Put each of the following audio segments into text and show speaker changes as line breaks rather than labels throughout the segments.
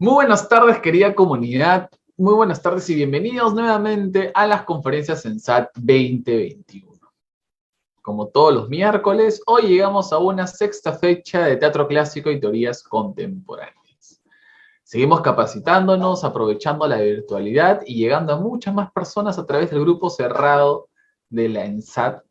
Muy buenas tardes, querida comunidad. Muy buenas tardes y bienvenidos nuevamente a las conferencias SENSAT 2021. Como todos los miércoles, hoy llegamos a una sexta fecha de teatro clásico y teorías contemporáneas. Seguimos capacitándonos, aprovechando la virtualidad y llegando a muchas más personas a través del grupo cerrado de la ENSAT,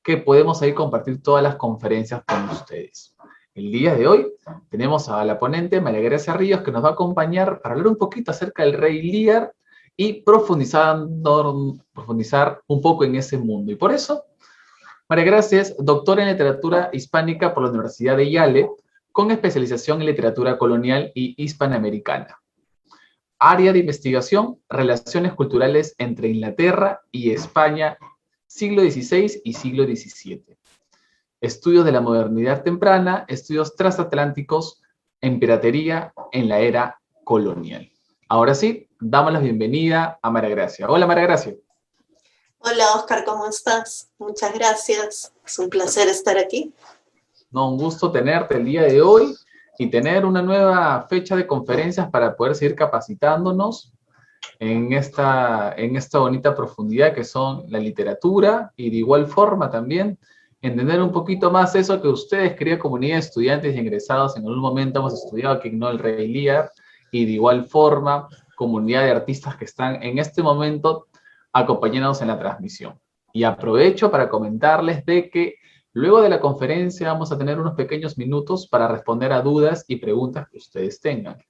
que podemos ahí compartir todas las conferencias con ustedes. El día de hoy tenemos a la ponente María Gracia Ríos, que nos va a acompañar para hablar un poquito acerca del rey Lear y profundizar un poco en ese mundo. Y por eso, María Gracia es doctora en literatura hispánica por la Universidad de Yale, con especialización en literatura colonial y hispanoamericana. Área de investigación, relaciones culturales entre Inglaterra y España, siglo XVI y siglo XVII. Estudios de la modernidad temprana, estudios transatlánticos en piratería en la era colonial. Ahora sí, damos la bienvenida a María Gracia. Hola, María Gracia.
Hola, Oscar, ¿cómo estás? Muchas gracias. Es un placer estar aquí.
No, un gusto tenerte el día de hoy y tener una nueva fecha de conferencias para poder seguir capacitándonos en esta bonita profundidad que son la literatura y de igual forma también entender un poquito más eso que ustedes, querida comunidad de estudiantes y egresados, en algún momento hemos estudiado que no el rey Lear, y de igual forma comunidad de artistas que están en este momento acompañándonos en la transmisión. Y aprovecho para comentarles de que luego de la conferencia vamos a tener unos pequeños minutos para responder a dudas y preguntas que ustedes tengan.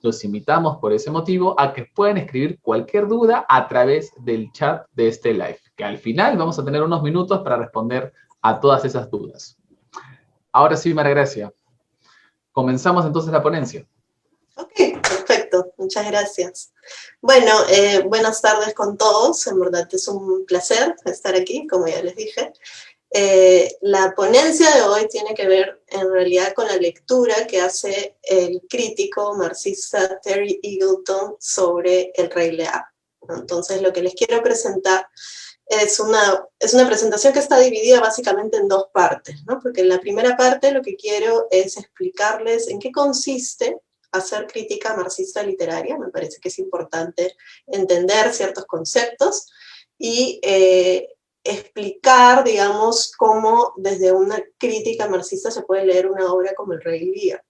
Los invitamos por ese motivo a que puedan escribir cualquier duda a través del chat de este live, que al final vamos a tener unos minutos para responder a todas esas dudas. Ahora sí, María Gracia, comenzamos entonces la ponencia.
Ok, perfecto, muchas gracias. Bueno, buenas tardes con todos, en verdad es un placer estar aquí, como ya les dije. La ponencia de hoy tiene que ver en realidad con la lectura que hace el crítico marxista Terry Eagleton sobre el rey Lear. Entonces lo que les quiero presentar es una presentación que está dividida básicamente en dos partes, ¿no? Porque en la primera parte lo que quiero es explicarles en qué consiste hacer crítica marxista literaria. Me parece que es importante entender ciertos conceptos y explicar, digamos, cómo desde una crítica marxista se puede leer una obra como El Rey Lear.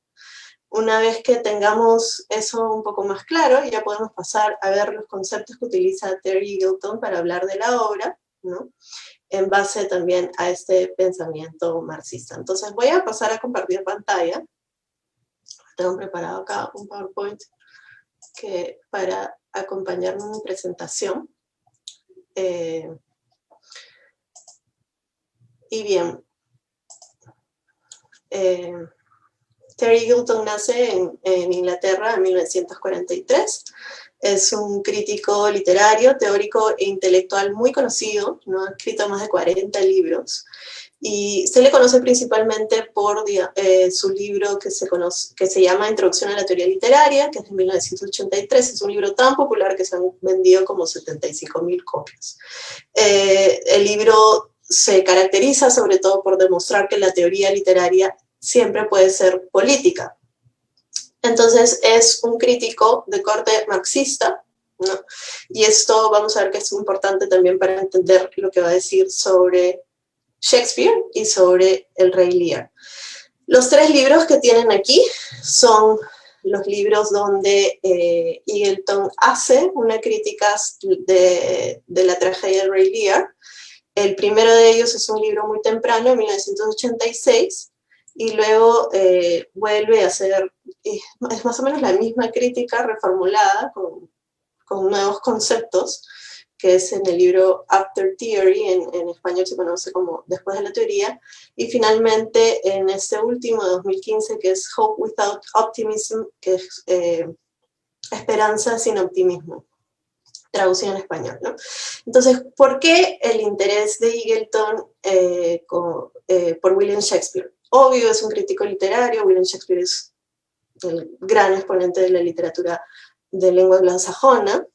Una vez que tengamos eso un poco más claro, ya podemos pasar a ver los conceptos que utiliza Terry Eagleton para hablar de la obra, ¿no? En base también a este pensamiento marxista. Entonces voy a pasar a compartir pantalla. Tengo preparado acá un PowerPoint para acompañarme en mi presentación. Y bien, Terry Eagleton nace en Inglaterra en 1943. Es un crítico literario, teórico e intelectual muy conocido, ¿no? Ha escrito más de 40 libros. Y se le conoce principalmente por su libro que se llama Introducción a la Teoría Literaria, que es de 1983. Es un libro tan popular que se han vendido como 75.000 copias. El libro se caracteriza sobre todo por demostrar que la teoría literaria siempre puede ser política. Entonces es un crítico de corte marxista, ¿no? Y esto vamos a ver que es muy importante también para entender lo que va a decir sobre Shakespeare y sobre el rey Lear. Los tres libros que tienen aquí son los libros donde Eagleton hace una crítica de la tragedia del rey Lear. El primero de ellos es un libro muy temprano, en 1986, y luego vuelve a hacer, es más o menos la misma crítica reformulada con nuevos conceptos, que es en el libro After Theory, en español se conoce como Después de la Teoría, y finalmente en este último de 2015, que es Hope Without Optimism, que es Esperanza sin optimismo, traducido en español, ¿no? Entonces, ¿por qué el interés de Eagleton por William Shakespeare? Obvio, es un crítico literario. William Shakespeare es el gran exponente de la literatura de lengua anglosajona,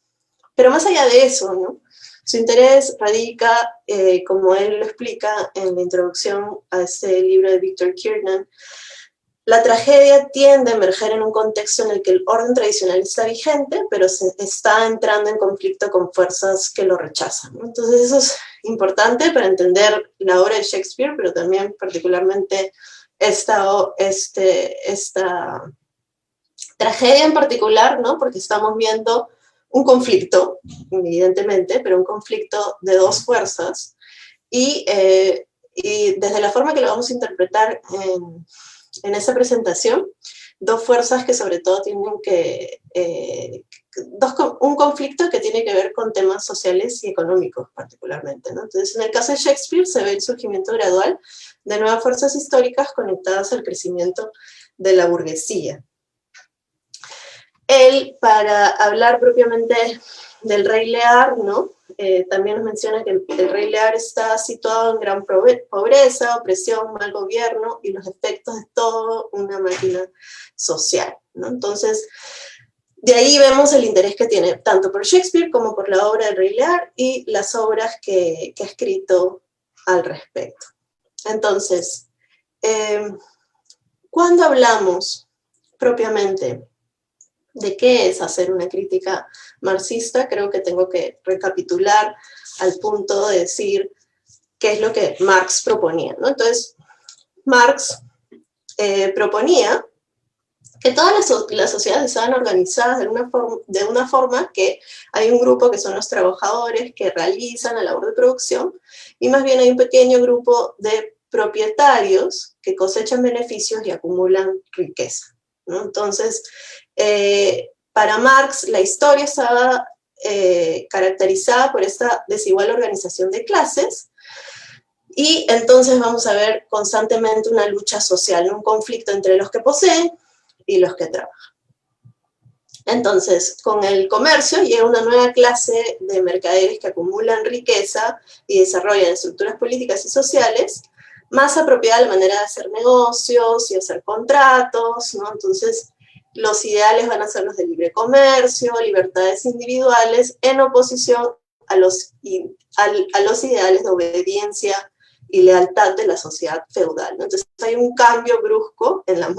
pero más allá de eso, ¿no? Su interés radica, como él lo explica en la introducción a este libro de Victor Kiernan, La tragedia tiende a emerger en un contexto en el que el orden tradicional está vigente, pero se está entrando en conflicto con fuerzas que lo rechazan, ¿no? Entonces eso es importante para entender la obra de Shakespeare, pero también particularmente esta tragedia en particular, ¿no? Porque estamos viendo un conflicto, evidentemente, pero un conflicto de dos fuerzas, y desde la forma que lo vamos a interpretar en esa presentación, dos fuerzas que sobre todo tienen un conflicto que tiene que ver con temas sociales y económicos particularmente, ¿no? Entonces, en el caso de Shakespeare se ve el surgimiento gradual de nuevas fuerzas históricas conectadas al crecimiento de la burguesía. Él, para hablar propiamente del Rey Lear, ¿no? También nos menciona que el Rey Lear está situado en gran pobreza, opresión, mal gobierno y los efectos de toda una máquina social, ¿no? Entonces, de ahí vemos el interés que tiene tanto por Shakespeare como por la obra del Rey Lear y las obras que ha escrito al respecto. Entonces, cuando hablamos propiamente de qué es hacer una crítica marxista, creo que tengo que recapitular al punto de decir qué es lo que Marx proponía, ¿no? Entonces, Marx proponía que todas las sociedades estaban organizadas de una forma que hay un grupo que son los trabajadores que realizan la labor de producción y más bien hay un pequeño grupo de propietarios que cosechan beneficios y acumulan riqueza, ¿no? Entonces, para Marx la historia estaba caracterizada por esta desigual organización de clases y entonces vamos a ver constantemente una lucha social, un conflicto entre los que poseen y los que trabajan. Entonces, con el comercio llega una nueva clase de mercaderes que acumulan riqueza y desarrollan estructuras políticas y sociales más apropiada a la manera de hacer negocios y hacer contratos, ¿no? Entonces, los ideales van a ser los de libre comercio, libertades individuales, en oposición a los ideales de obediencia y lealtad de la sociedad feudal, ¿no? Entonces hay un cambio brusco en las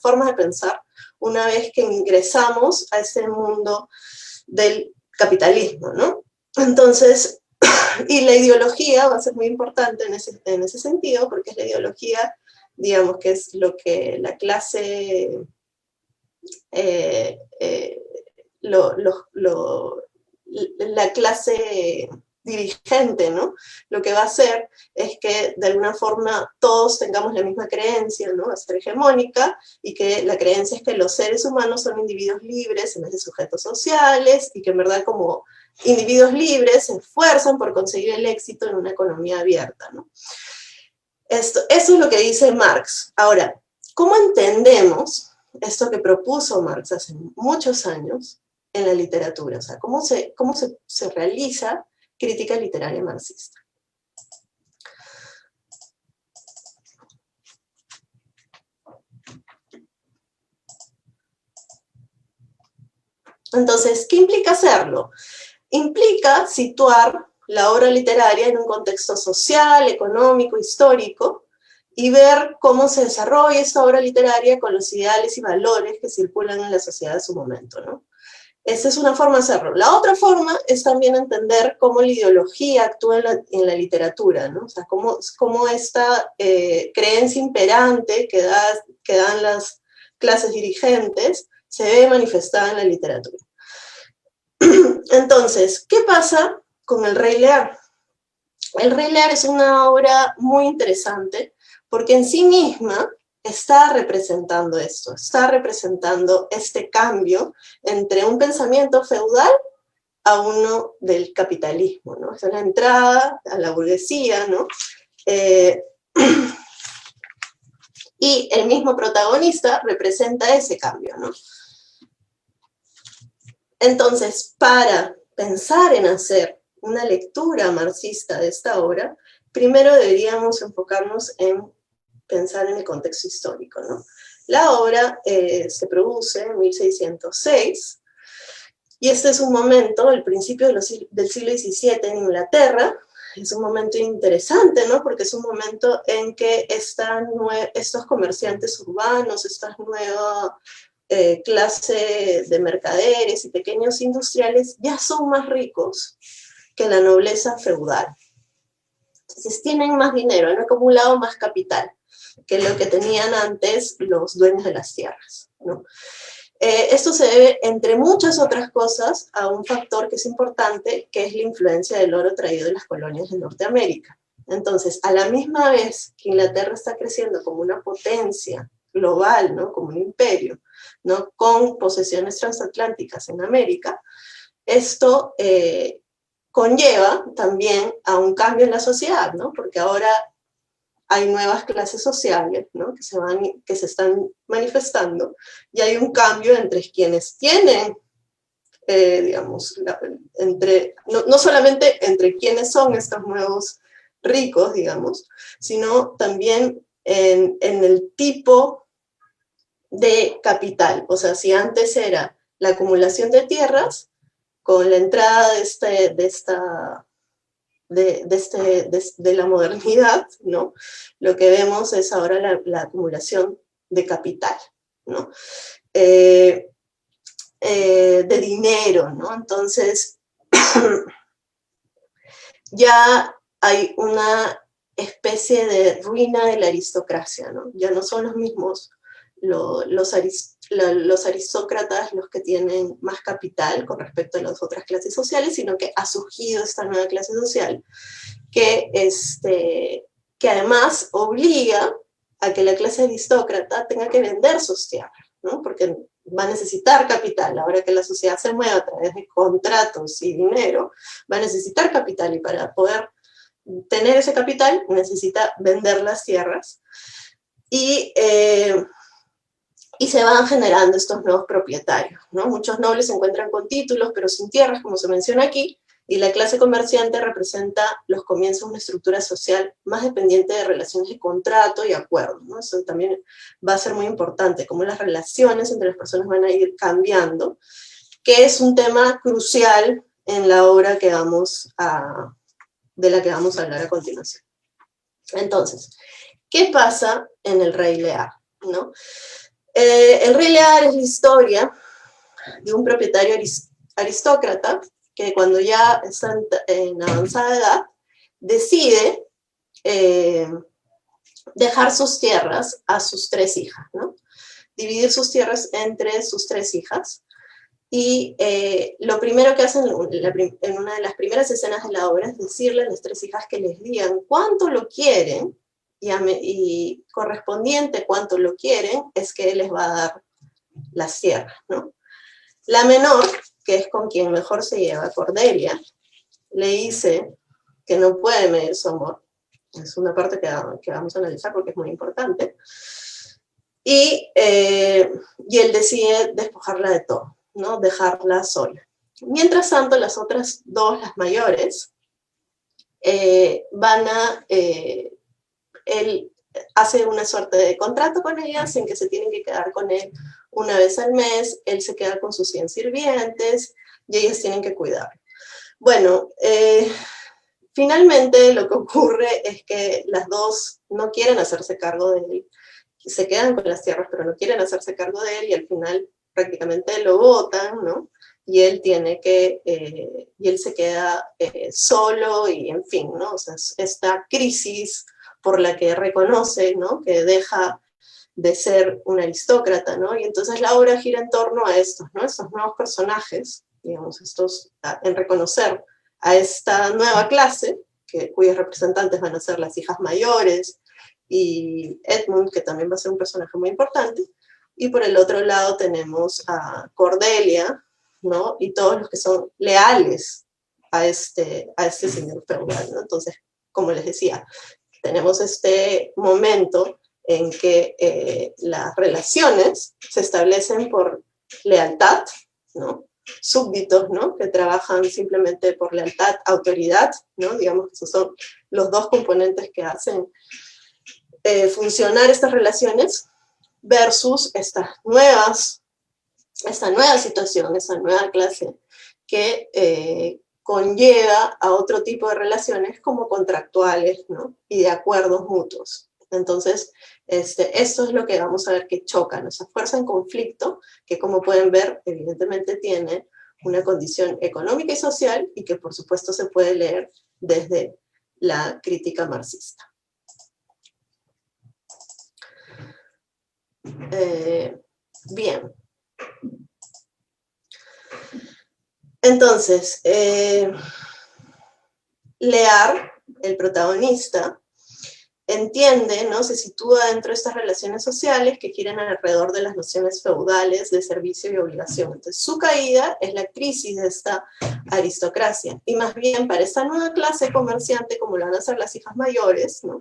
formas de pensar una vez que ingresamos a ese mundo del capitalismo, ¿no? Entonces, y la ideología va a ser muy importante en ese sentido, porque es la ideología, digamos, que es lo que la clase la clase dirigente, ¿no? Lo que va a hacer es que de alguna forma todos tengamos la misma creencia, ¿no? Va a ser hegemónica, y que la creencia es que los seres humanos son individuos libres en vez de sujetos sociales, y que en verdad como individuos libres se esfuerzan por conseguir el éxito en una economía abierta, ¿no? Eso es lo que dice Marx. Ahora, ¿cómo entendemos esto que propuso Marx hace muchos años en la literatura? O sea, ¿cómo se realiza crítica literaria marxista? Entonces, ¿qué implica hacerlo? Implica situar la obra literaria en un contexto social, económico, histórico, y ver cómo se desarrolla esta obra literaria con los ideales y valores que circulan en la sociedad de su momento, ¿no? Esa es una forma de hacerlo. La otra forma es también entender cómo la ideología actúa en la literatura, ¿no? O sea, cómo esta creencia imperante que dan las clases dirigentes se ve manifestada en la literatura. Entonces, ¿qué pasa con El Rey Lear? El Rey Lear es una obra muy interesante porque en sí misma está representando esto, está representando este cambio entre un pensamiento feudal a uno del capitalismo, ¿no? Es la entrada a la burguesía, ¿no? Y el mismo protagonista representa ese cambio, ¿no? Entonces, para pensar en hacer una lectura marxista de esta obra, primero deberíamos enfocarnos en pensar en el contexto histórico, ¿no? La obra se produce en 1606, y este es un momento, el principio del siglo XVII en Inglaterra, es un momento interesante, ¿no? Porque es un momento en que estos comerciantes urbanos, esta nueva clase de mercaderes y pequeños industriales ya son más ricos que la nobleza feudal. Entonces tienen más dinero, han acumulado más capital que lo que tenían antes los dueños de las tierras, ¿no? Esto se debe, entre muchas otras cosas, a un factor que es importante, que es la influencia del oro traído de las colonias de Norteamérica. Entonces, a la misma vez que Inglaterra está creciendo como una potencia global, ¿no? Como un imperio, ¿no? Con posesiones transatlánticas en América, esto conlleva también a un cambio en la sociedad, ¿no? Porque ahora hay nuevas clases sociales, ¿no? que se están manifestando, y hay un cambio entre quienes tienen, digamos, no solamente entre quienes son estos nuevos ricos, digamos, sino también en el tipo de capital. O sea, si antes era la acumulación de tierras, con la entrada de la modernidad, ¿no? Lo que vemos es ahora la acumulación de capital, ¿no? De dinero, ¿no? Entonces, ya hay una especie de ruina de la aristocracia, ¿no? Ya no son los mismos los aristócratas los que tienen más capital con respecto a las otras clases sociales, sino que ha surgido esta nueva clase social que además obliga a que la clase aristócrata tenga que vender sus tierras, ¿no? Porque va a necesitar capital. Ahora que la sociedad se mueve a través de contratos y dinero, va a necesitar capital, y para poder tener ese capital necesita vender las tierras, y se van generando estos nuevos propietarios, ¿no? Muchos nobles se encuentran con títulos, pero sin tierras, como se menciona aquí, y la clase comerciante representa los comienzos de una estructura social más dependiente de relaciones de contrato y acuerdo, ¿no? Eso también va a ser muy importante, cómo las relaciones entre las personas van a ir cambiando, que es un tema crucial en la obra de la que vamos a hablar a continuación. Entonces, ¿qué pasa en El Rey Lear, ¿no? El Rey Lear es la historia de un propietario aristócrata que cuando ya está en avanzada edad decide dejar sus tierras a sus 3 hijas, ¿no? Dividir sus tierras entre sus 3 hijas, y lo primero que hacen en una de las primeras escenas de la obra es decirle a las 3 hijas que les digan cuánto lo quieren, y correspondiente cuánto lo quieren es que él les va a dar las tierras, ¿no? La menor, que es con quien mejor se lleva, Cordelia, le dice que no puede medir su amor. Es una parte que vamos a analizar porque es muy importante. Y él decide despojarla de todo, ¿no? Dejarla sola. Mientras tanto, las otras 2, las mayores, él hace una suerte de contrato con ellas en que se tienen que quedar con él una vez al mes, él se queda con sus 100 sirvientes y ellas tienen que cuidarlo. Bueno, finalmente lo que ocurre es que las 2 no quieren hacerse cargo de él, se quedan con las tierras pero no quieren hacerse cargo de él, y al final prácticamente lo botan, ¿no? Y él se queda solo, y en fin, ¿no? O sea, esta crisis por la que reconoce, ¿no? Que deja de ser un aristócrata, ¿no? Y entonces la obra gira en torno a estos, ¿no? Estos nuevos personajes, digamos, en reconocer a esta nueva clase, cuyos representantes van a ser las hijas mayores, y Edmund, que también va a ser un personaje muy importante, y por el otro lado tenemos a Cordelia, ¿no? Y todos los que son leales a este señor feudal, ¿no? Entonces, como les decía, tenemos este momento en que las relaciones se establecen por lealtad, ¿no? Súbditos, ¿no? Que trabajan simplemente por lealtad, autoridad, ¿no? Digamos que esos son los 2 componentes que hacen funcionar estas relaciones, versus esta nueva situación, esta nueva clase que conlleva a otro tipo de relaciones como contractuales, ¿no? Y de acuerdos mutuos. Entonces, esto es lo que vamos a ver que chocan, esa fuerza en conflicto, que como pueden ver, evidentemente tiene una condición económica y social, y que por supuesto se puede leer desde la crítica marxista. Bien. Entonces, Lear, el protagonista, entiende, ¿no? Se sitúa dentro de estas relaciones sociales que giran alrededor de las nociones feudales de servicio y obligación. Entonces, su caída es la crisis de esta aristocracia. Y más bien, para esta nueva clase comerciante, como lo van a hacer las hijas mayores, ¿no?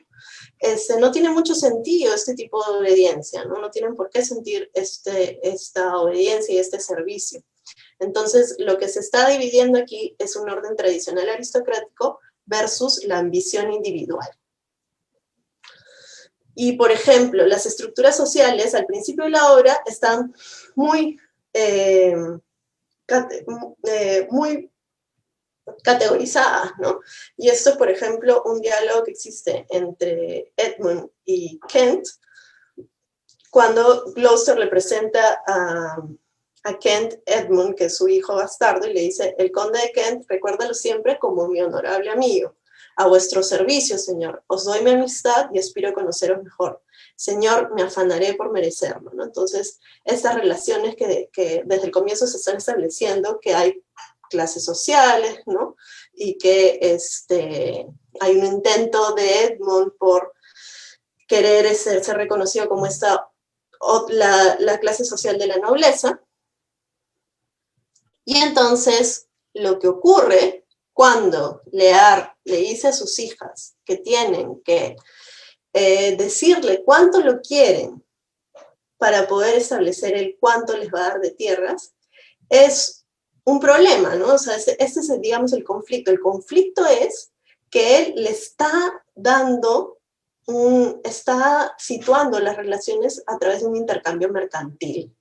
No tiene mucho sentido este tipo de obediencia, ¿no? No tienen por qué sentir esta obediencia y este servicio. Entonces, lo que se está dividiendo aquí es un orden tradicional aristocrático versus la ambición individual. Y, por ejemplo, las estructuras sociales al principio de la obra están muy categorizadas, ¿no? Y esto es, por ejemplo, un diálogo que existe entre Edmund y Kent, cuando Gloucester le presenta a Kent Edmund, que es su hijo bastardo, y le dice: el conde de Kent, recuérdalo siempre como mi honorable amigo. A vuestro servicio, señor. Os doy mi amistad y aspiro a conoceros mejor. Señor, me afanaré por merecerlo, ¿no? Entonces, estas relaciones que desde el comienzo se están estableciendo, que hay clases sociales, ¿no? Y que hay un intento de Edmund por querer ser reconocido como la clase social de la nobleza. Y entonces, lo que ocurre cuando Lear le dice a sus hijas que tienen que decirle cuánto lo quieren para poder establecer el cuánto les va a dar de tierras, es un problema, ¿no? O sea, este es, digamos, el conflicto. El conflicto es que él le está está situando las relaciones a través de un intercambio mercantil.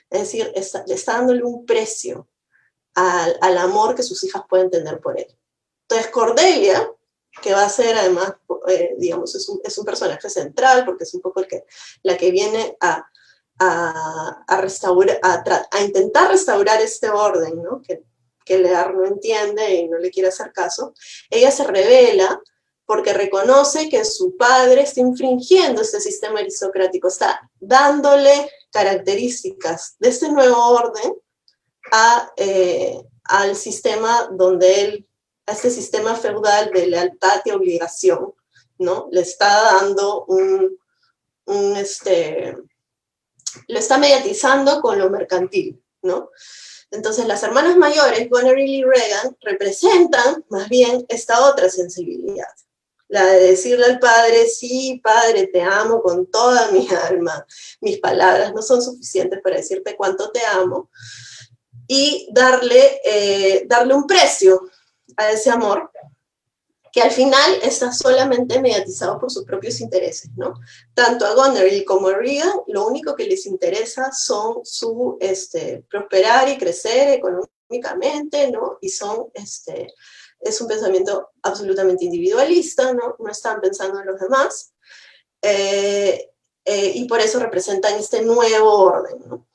Es decir, le está dándole un precio al amor que sus hijas pueden tener por él. Entonces, Cordelia, que va a ser además, digamos, es un personaje central, porque es un poco la que viene a intentar restaurar este orden, ¿no? que Lear no entiende y no le quiere hacer caso. Ella se revela porque reconoce que su padre está infringiendo este sistema aristocrático, está dándole características de este nuevo orden al sistema a este sistema feudal de lealtad y obligación, ¿no? Le está dando lo está mediatizando con lo mercantil, ¿no? Entonces, las hermanas mayores, Goneril y Regan, representan más bien esta otra sensibilidad, la de decirle al padre: sí, padre, te amo con toda mi alma, mis palabras no son suficientes para decirte cuánto te amo, y darle un precio a ese amor, que al final está solamente mediatizado por sus propios intereses, ¿no? Tanto a Goneril como a Regan, lo único que les interesa son su prosperar y crecer económicamente, ¿no? Y es un pensamiento absolutamente individualista, ¿no? No están pensando en los demás, y por eso representan este nuevo orden, ¿no?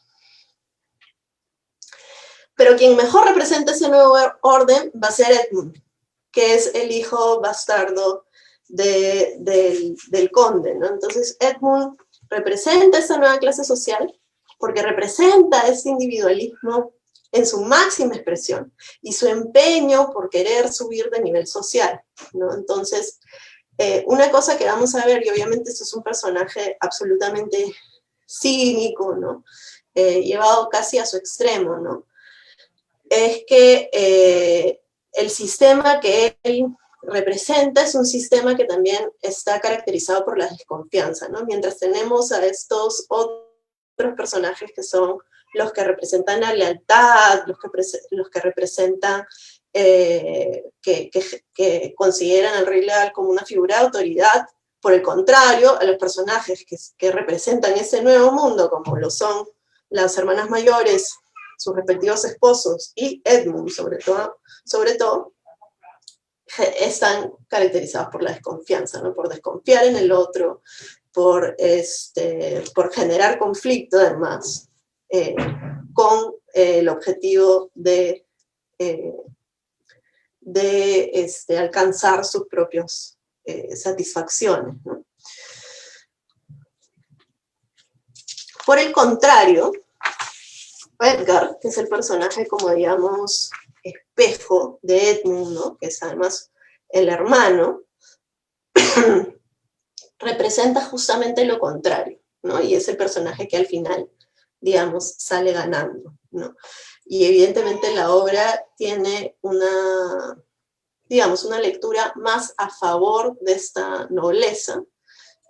Pero quien mejor representa ese nuevo orden va a ser Edmund, que es el hijo bastardo del conde, ¿no? Entonces, Edmund representa esta nueva clase social porque representa este individualismo en su máxima expresión y su empeño por querer subir de nivel social, ¿no? Entonces, una cosa que vamos a ver, y obviamente esto es un personaje absolutamente cínico, ¿no? Llevado casi a su extremo, ¿no? Es que el sistema que él representa es un sistema que también está caracterizado por la desconfianza, ¿no? Mientras tenemos a estos otros personajes que son los que representan la lealtad, los que representan, que consideran al rey leal como una figura de autoridad. Por el contrario, a los personajes que representan ese nuevo mundo, como lo son las hermanas mayores, sus respectivos esposos, y Edmund sobre todo, están caracterizados por la desconfianza, ¿no? Por desconfiar en el otro, por generar conflicto, además, con el objetivo de alcanzar sus propias satisfacciones, ¿no? Por el contrario, Edgar, que es el personaje, como digamos, espejo de Edmund, ¿no? Que es además el hermano, representa justamente lo contrario, ¿no? Y es el personaje que al final, digamos, sale ganando, ¿no? Y evidentemente la obra tiene digamos, una lectura más a favor de esta nobleza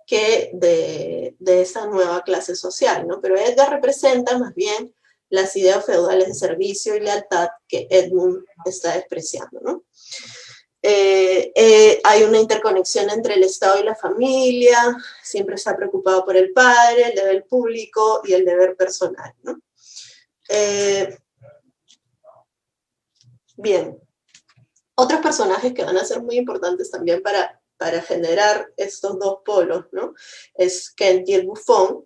que de esa nueva clase social, ¿no? Pero Edgar representa más bien las ideas feudales de servicio y lealtad que Edmund está despreciando, ¿no? Hay una interconexión entre el Estado y la familia, siempre está preocupado por el padre, el deber público y el deber personal, ¿no? Bien, otros personajes que van a ser muy importantes también para generar estos dos polos, ¿no? Es Kent y el bufón,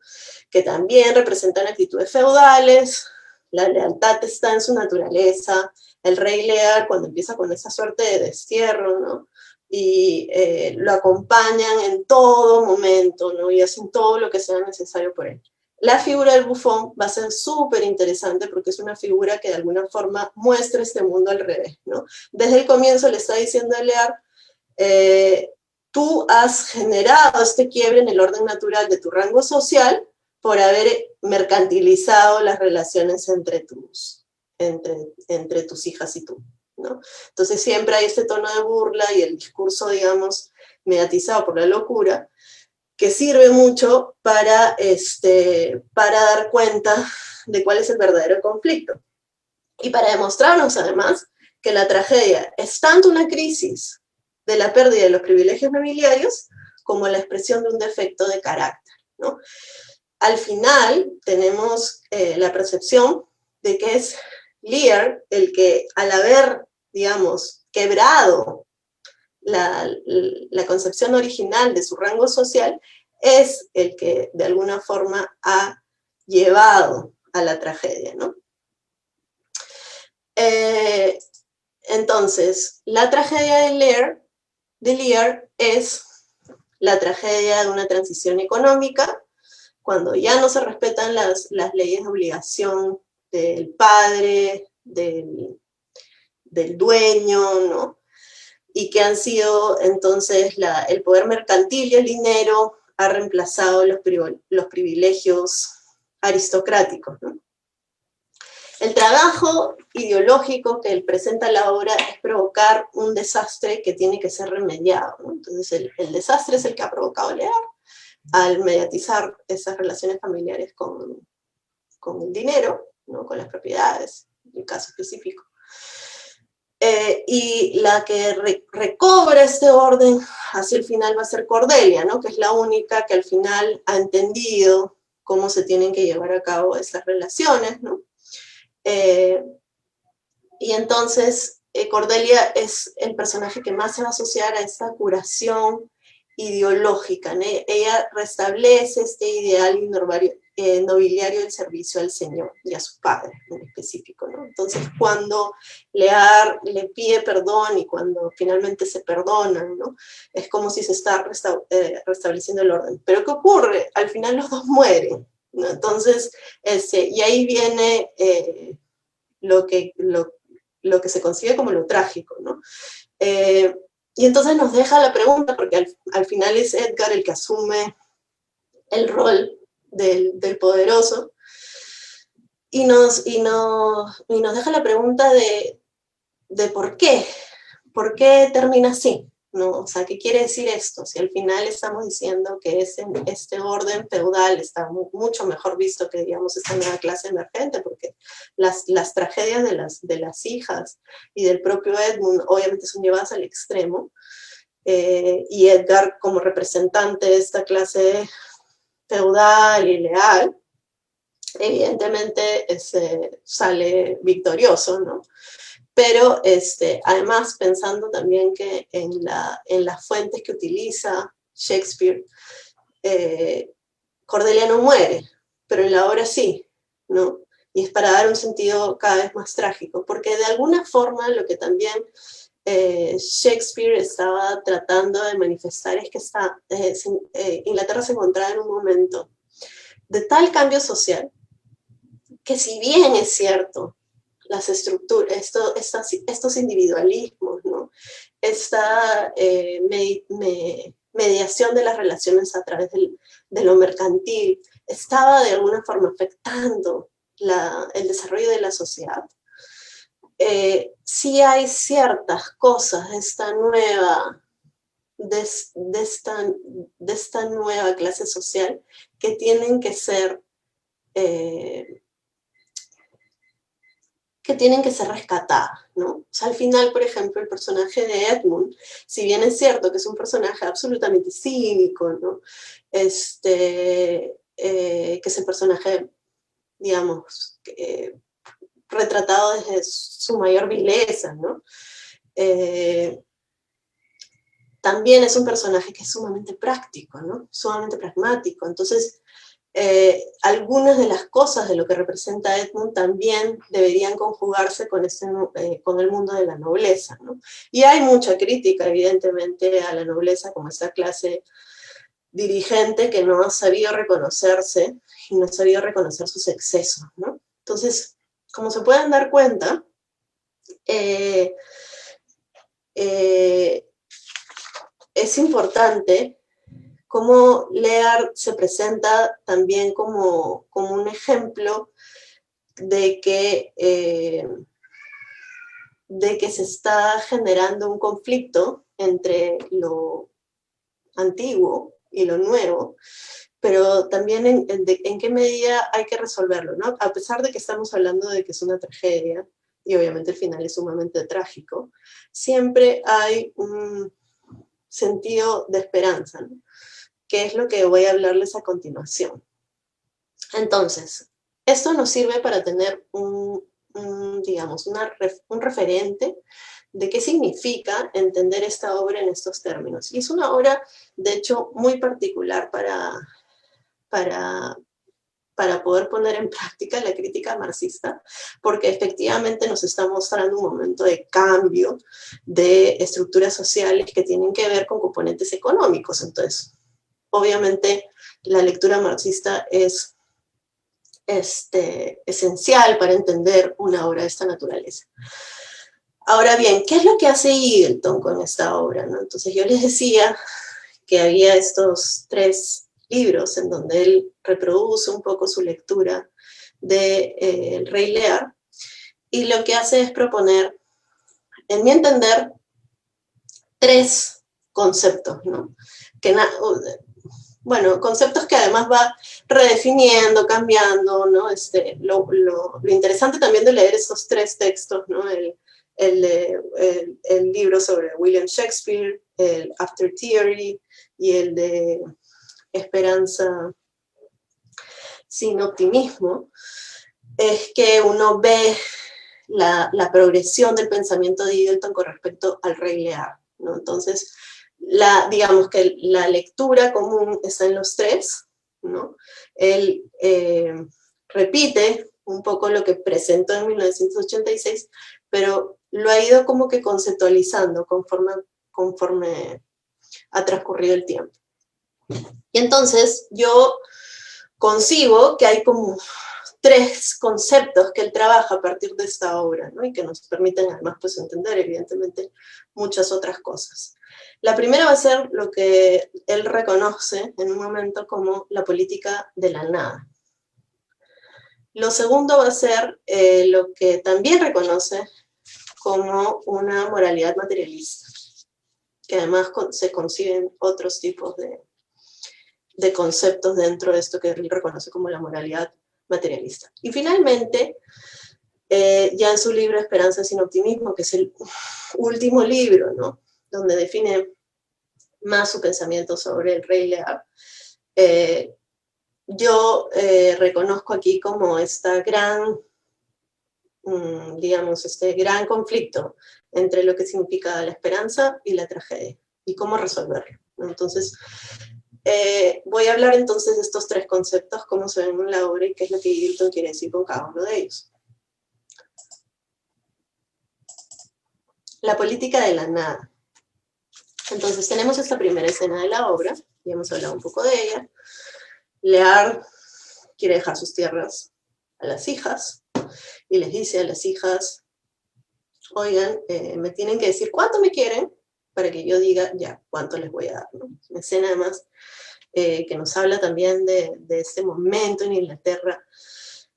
que también representan actitudes feudales, la lealtad está en su naturaleza, el rey Lear cuando empieza con esa suerte de destierro, ¿no? Y lo acompañan en todo momento, ¿no? Y hacen todo lo que sea necesario por él. La figura del bufón va a ser súper interesante porque es una figura que de alguna forma muestra este mundo al revés, ¿no? Desde el comienzo le está diciendo a Lear, tú has generado este quiebre en el orden natural de tu rango social por haber mercantilizado las relaciones entre tus hijas y tú, ¿no? Entonces siempre hay este tono de burla y el discurso, digamos, mediatizado por la locura, que sirve mucho para dar cuenta de cuál es el verdadero conflicto. Y para demostrarnos, además, que la tragedia es tanto una crisis de la pérdida de los privilegios nobiliarios como la expresión de un defecto de carácter, ¿no? Al final tenemos la percepción de que es Lear el que, al haber, digamos, quebrado la concepción original de su rango social, es el que de alguna forma ha llevado a la tragedia, ¿no? Entonces, la tragedia de Lear es la tragedia de una transición económica, cuando ya no se respetan las leyes de obligación del padre, del dueño, ¿no? Y que han sido entonces el poder mercantil y el dinero ha reemplazado los privilegios aristocráticos, ¿no? El trabajo ideológico que presenta la obra es provocar un desastre que tiene que ser remediado, ¿no? Entonces el desastre es el que ha provocado Lear al mediatizar esas relaciones familiares con el dinero, ¿no? Con las propiedades, en el caso específico. Y la que recobra este orden hacia el final va a ser Cordelia, ¿no? Que es la única que al final ha entendido cómo se tienen que llevar a cabo esas relaciones, ¿no? Y entonces Cordelia es el personaje que más se va a asociar a esta curación ideológica, ¿no? Ella restablece este ideal nobiliario del servicio al Señor y a su padre en específico, ¿no? Entonces cuando Lear le pide perdón y cuando finalmente se perdonan, ¿no? Es como si se está restableciendo el orden. Pero ¿qué ocurre? Al final los dos mueren, ¿no? Entonces, y ahí viene lo que se concibe como lo trágico, ¿no? Y entonces nos deja la pregunta, porque al final es Edgar el que asume el rol del poderoso, y nos deja la pregunta de por qué termina así, ¿no? O sea, ¿qué quiere decir esto? Si al final estamos diciendo que este orden feudal está mucho mejor visto que, digamos, esta nueva clase emergente, porque las tragedias de las hijas y del propio Edmund obviamente son llevadas al extremo, y Edgar como representante de esta clase feudal y leal, evidentemente sale victorioso, ¿no? pero además pensando también que en las fuentes que utiliza Shakespeare, Cordelia no muere, pero en la obra sí, ¿no? Y es para dar un sentido cada vez más trágico, porque de alguna forma lo que también Shakespeare estaba tratando de manifestar es que Inglaterra se encontraba en un momento de tal cambio social que, si bien es cierto, las estructuras, estos individualismos, ¿no? Esta mediación de las relaciones a través de lo mercantil, estaba de alguna forma afectando el desarrollo de la sociedad. Sí hay ciertas cosas de esta nueva clase social que tienen que ser rescatadas, ¿no? O sea, al final, por ejemplo, el personaje de Edmund, si bien es cierto que es un personaje absolutamente cínico, ¿no? Que es el personaje, digamos, retratado desde su mayor vileza, ¿no? También es un personaje que es sumamente práctico, ¿no? Sumamente pragmático. Entonces, algunas de las cosas de lo que representa Edmund también deberían conjugarse con el mundo de la nobleza, ¿no? Y hay mucha crítica, evidentemente, a la nobleza como esa clase dirigente que no ha sabido reconocerse y no ha sabido reconocer sus excesos, ¿no? Entonces, como se pueden dar cuenta, es importante cómo Lear se presenta también como un ejemplo de que se está generando un conflicto entre lo antiguo y lo nuevo, pero también en qué medida hay que resolverlo, ¿no? A pesar de que estamos hablando de que es una tragedia, y obviamente el final es sumamente trágico, siempre hay un sentido de esperanza, ¿no? Que es lo que voy a hablarles a continuación. Entonces, esto nos sirve para tener digamos, un referente de qué significa entender esta obra en estos términos. Y es una obra, de hecho, muy particular para poder poner en práctica la crítica marxista, porque efectivamente nos está mostrando un momento de cambio de estructuras sociales que tienen que ver con componentes económicos. Entonces, obviamente, la lectura marxista es esencial para entender una obra de esta naturaleza. Ahora bien, ¿qué es lo que hace Eagleton con esta obra, ¿no? Entonces yo les decía que había estos 3 libros en donde él reproduce un poco su lectura de El Rey Lear, y lo que hace es proponer, en mi entender, 3 conceptos, ¿no? Bueno, conceptos que además va redefiniendo, cambiando, ¿no? Lo interesante también de leer esos 3 textos, ¿no? El libro sobre William Shakespeare, el After Theory y el de Esperanza sin optimismo, es que uno ve la progresión del pensamiento de Eagleton con respecto al Rey Lear, ¿no? Entonces, digamos que la lectura común está en los 3, ¿no? Él repite un poco lo que presentó en 1986, pero lo ha ido como que conceptualizando conforme ha transcurrido el tiempo. Y entonces yo concibo que hay como 3 conceptos que él trabaja a partir de esta obra, ¿no? Y que nos permiten además pues entender evidentemente muchas otras cosas. La primera va a ser lo que él reconoce en un momento como la política de la nada. Lo segundo va a ser lo que también reconoce como una moralidad materialista, que además se conciben otros tipos de conceptos dentro de esto que él reconoce como la moralidad materialista. Y finalmente, ya en su libro Esperanza sin optimismo, que es el último libro, ¿no? Donde define más su pensamiento sobre el Rey Lear, yo reconozco aquí como esta gran digamos, este gran conflicto entre lo que significa la esperanza y la tragedia, y cómo resolverlo, ¿no? Entonces, voy a hablar entonces de estos tres conceptos, cómo se ven en la obra y qué es lo que Hilton quiere decir con cada uno de ellos. La política de la nada. Entonces tenemos esta primera escena de la obra, ya hemos hablado un poco de ella. Lear quiere dejar sus tierras a las hijas y les dice a las hijas, oigan, me tienen que decir cuánto me quieren para que yo diga ya cuánto les voy a dar, ¿no? Una escena además que nos habla también de este momento en Inglaterra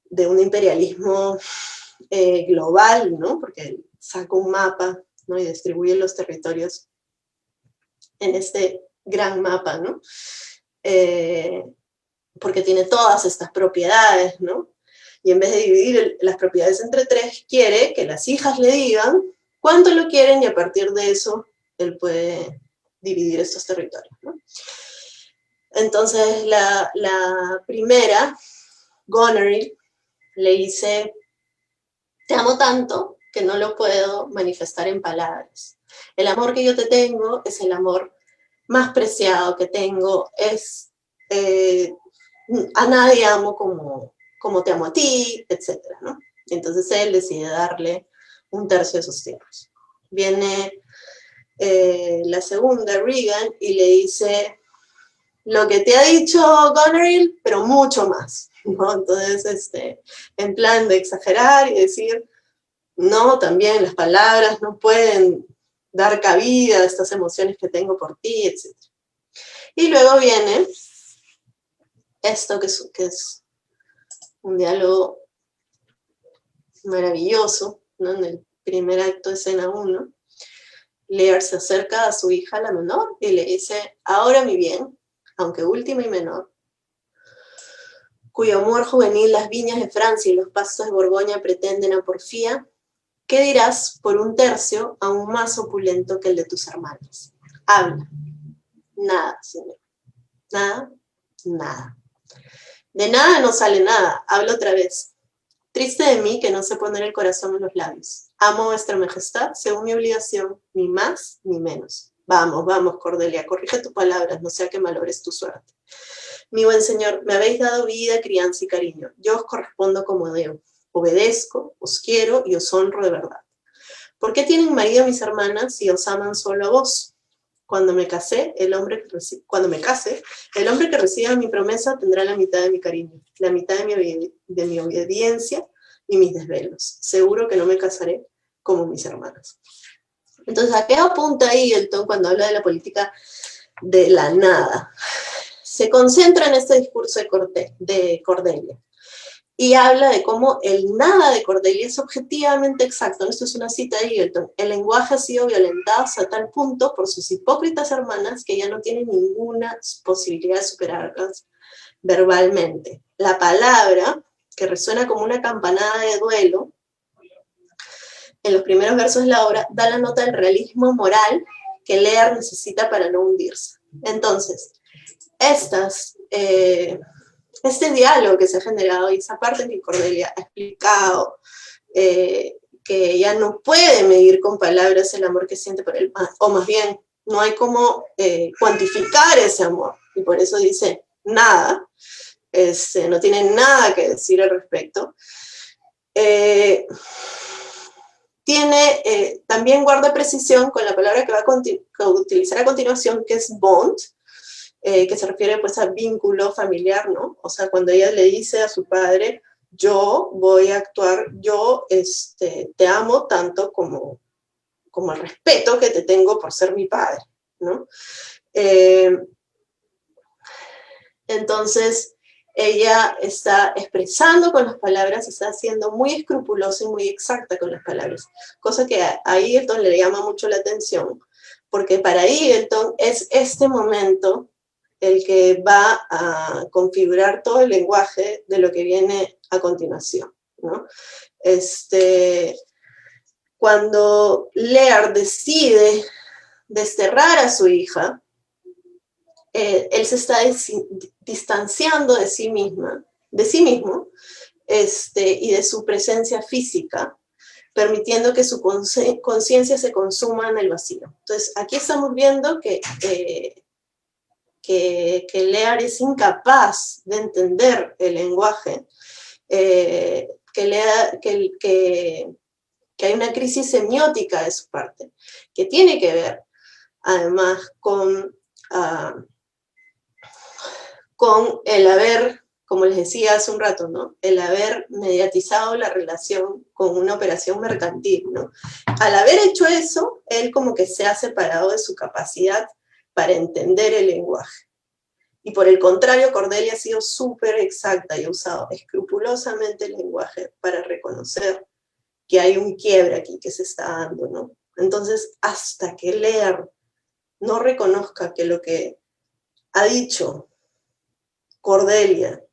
de un imperialismo global, ¿no? Porque saca un mapa, ¿no? Y distribuye los territorios en este gran mapa, ¿no? Porque tiene todas estas propiedades, ¿no? Y en vez de dividir las propiedades entre tres, quiere que las hijas le digan cuánto lo quieren y a partir de eso él puede dividir estos territorios, ¿no? Entonces la primera, Goneril, le dice, te amo tanto que no lo puedo manifestar en palabras. El amor que yo te tengo es el amor más preciado que tengo, es a nadie amo como te amo a ti, etc., ¿no? Entonces él decide darle un tercio de sus tierras. Viene la segunda, Regan, y le dice lo que te ha dicho Goneril, pero mucho más, ¿no? Entonces, en plan de exagerar y decir, no, también las palabras no pueden dar cabida a estas emociones que tengo por ti, etc. Y luego viene esto que es un diálogo maravilloso, ¿no? En el primer acto de escena 1, Lear se acerca a su hija, la menor, y le dice, ahora mi bien, aunque última y menor, cuyo amor juvenil las viñas de Francia y los pastos de Borgoña pretenden a porfía, ¿qué dirás por un tercio aún más opulento que el de tus hermanas? Habla. Nada, señor. Nada, nada. De nada no sale nada. Habla otra vez. Triste de mí que no sé poner el corazón en los labios. Amo a vuestra majestad según mi obligación, ni más ni menos. Vamos, vamos, Cordelia, corrige tus palabras, no sea que malogres tu suerte. Mi buen señor, me habéis dado vida, crianza y cariño. Yo os correspondo como debo. Obedezco, os quiero y os honro de verdad. ¿Por qué tienen marido mis hermanas si os aman solo a vos? Cuando me case, el hombre que reciba mi promesa tendrá la mitad de mi cariño, la mitad de mi obediencia y mis desvelos. Seguro que no me casaré como mis hermanas. Entonces, ¿a qué apunta Eagleton cuando habla de la política de la nada? Se concentra en este discurso de Cordelia y habla de cómo el nada de Cordelia es objetivamente exacto. Esto es una cita de Eagleton. El lenguaje ha sido violentado hasta tal punto por sus hipócritas hermanas que ya no tienen ninguna posibilidad de superarlas verbalmente. La palabra, que resuena como una campanada de duelo, en los primeros versos de la obra, da la nota del realismo moral que Lear necesita para no hundirse. Entonces, este diálogo que se ha generado y esa parte en que Cordelia ha explicado que ella no puede medir con palabras el amor que siente por él, o más bien, no hay cómo cuantificar ese amor, y por eso dice nada, no tiene nada que decir al respecto. También guarda precisión con la palabra que va a utilizar a continuación, que es bond, que se refiere pues a vínculo familiar, ¿no? O sea, cuando ella le dice a su padre, yo voy a actuar, yo te amo tanto como el respeto que te tengo por ser mi padre, ¿no? Entonces, ella está expresando con las palabras, está siendo muy escrupulosa y muy exacta con las palabras, cosa que a Eagleton le llama mucho la atención, porque para Eagleton es este momento el que va a configurar todo el lenguaje de lo que viene a continuación, ¿no? Cuando Lear decide desterrar a su hija, él se está distanciando de sí mismo, y de su presencia física, permitiendo que su conciencia se consuma en el vacío. Entonces, aquí estamos viendo que Lear es incapaz de entender el lenguaje, que hay una crisis semiótica de su parte, que tiene que ver, además, con el haber, como les decía hace un rato, ¿no? El haber mediatizado la relación con una operación mercantil, ¿no? Al haber hecho eso, él como que se ha separado de su capacidad para entender el lenguaje. Y por el contrario, Cordelia ha sido súper exacta y ha usado escrupulosamente el lenguaje para reconocer que hay un quiebre aquí que se está dando, ¿no? Entonces, hasta que Lear no reconozca que lo que ha dicho Cordelia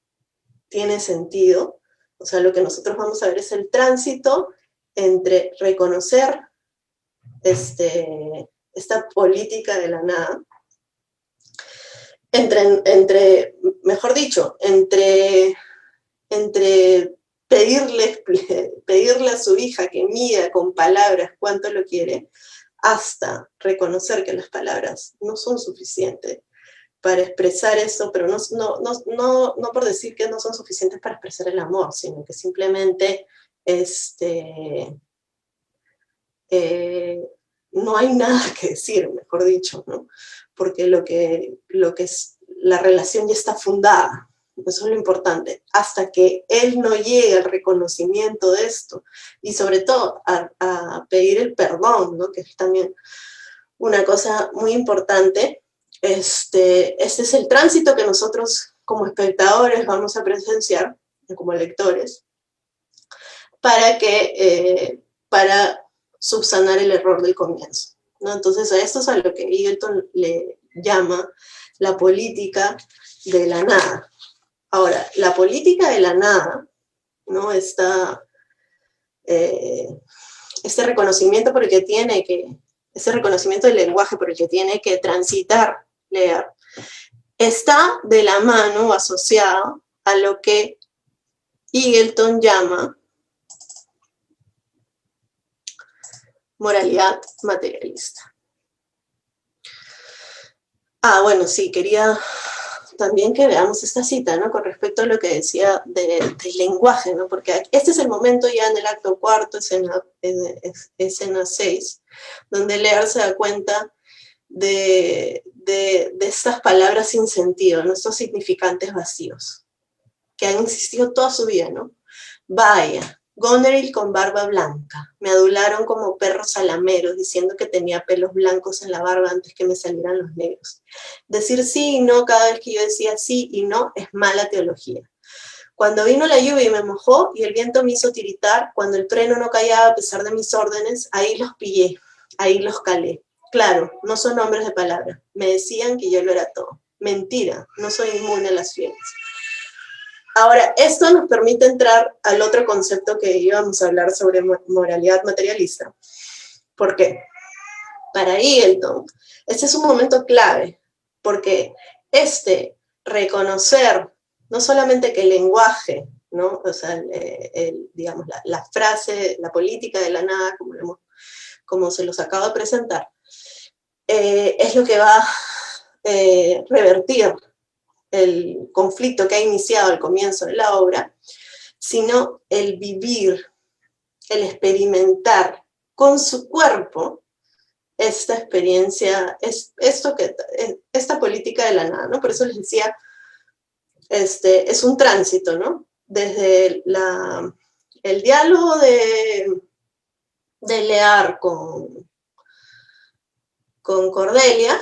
tiene sentido, o sea, lo que nosotros vamos a ver es el tránsito entre reconocer esta política de la nada, mejor dicho, entre pedirle a su hija que mida con palabras cuánto lo quiere, hasta reconocer que las palabras no son suficientes para expresar eso, pero no por decir que no son suficientes para expresar el amor, sino que simplemente no hay nada que decir, mejor dicho, ¿no? Porque la relación ya está fundada. Eso es lo importante. Hasta que él no llegue al reconocimiento de esto, y sobre todo a pedir el perdón, ¿no? Que es también una cosa muy importante. Este es el tránsito que nosotros como espectadores vamos a presenciar, como lectores, para subsanar el error del comienzo, ¿no? Entonces a esto es a lo que Eagleton le llama la política de la nada. Ahora, la política de la nada, ¿no? Este reconocimiento ese reconocimiento del lenguaje por el que tiene que transitar Lear, está de la mano o asociado a lo que Eagleton llama moralidad materialista. Bueno, sí, quería también que veamos esta cita, ¿no? Con respecto a lo que decía del lenguaje, ¿no? Porque este es el momento ya en el acto cuarto, escena 6, donde Lear se da cuenta de estas palabras sin sentido, ¿no? Estos significantes vacíos, que han existido toda su vida, ¿no? Vaya, Goneril con barba blanca. Me adularon como perros salameros, diciendo que tenía pelos blancos en la barba antes que me salieran los negros. Decir sí y no cada vez que yo decía sí y no es mala teología. Cuando vino la lluvia y me mojó y el viento me hizo tiritar, cuando el trueno no callaba a pesar de mis órdenes, ahí los pillé, ahí los calé. Claro, no son hombres de palabra. Me decían que yo lo era todo. Mentira, no soy inmune a las fieles. Ahora, esto nos permite entrar al otro concepto que íbamos a hablar sobre moralidad materialista. ¿Por qué? Para Eagleton, este es un momento clave, porque reconocer no solamente que el lenguaje, ¿no? O sea, digamos, la frase, la política de la nada, como se los acabo de presentar, es lo que va a revertir el conflicto que ha iniciado al comienzo de la obra, sino el vivir, el experimentar con su cuerpo esta experiencia, esta política de la nada, ¿no? Por eso les decía, es un tránsito, ¿no? Desde el diálogo de Lear con Cordelia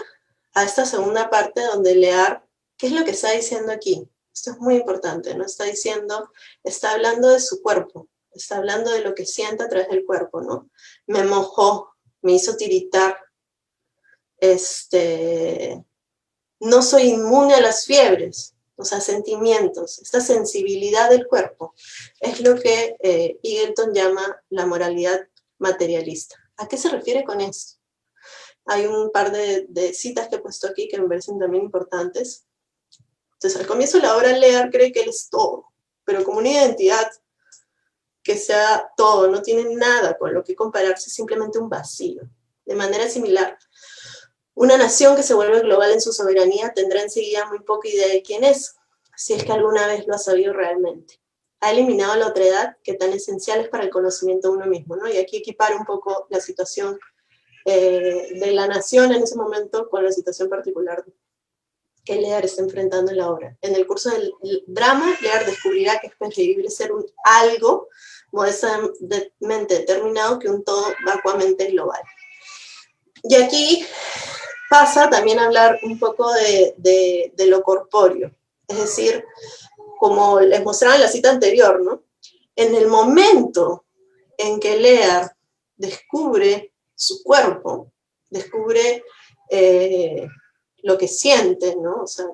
a esta segunda parte donde Lear, ¿qué es lo que está diciendo aquí? Esto es muy importante, ¿no? Está hablando de su cuerpo, está hablando de lo que siente a través del cuerpo, ¿no? Me mojó, me hizo tiritar, no soy inmune a las fiebres, o sea, sentimientos, esta sensibilidad del cuerpo, es lo que Eagleton llama la moralidad materialista. ¿A qué se refiere con esto? Hay un par de citas que he puesto aquí que me parecen también importantes. Entonces, al comienzo de la obra, Lear cree que él es todo, pero como una identidad que sea todo, no tiene nada con lo que compararse, simplemente un vacío. De manera similar, una nación que se vuelve global en su soberanía tendrá enseguida muy poca idea de quién es, si es que alguna vez lo ha sabido realmente. Ha eliminado la otredad que tan esencial es para el conocimiento de uno mismo, ¿no? Y aquí equipara un poco la situación de la nación en ese momento con la situación particular que Lear está enfrentando en la obra. En el curso del drama, Lear descubrirá que es preferible ser un algo modestamente determinado que un todo vacuamente global. Y aquí pasa también a hablar un poco de lo corpóreo, es decir, como les mostraba en la cita anterior, ¿no? En el momento en que Lear descubre su cuerpo, descubre lo que siente, ¿no? O sea,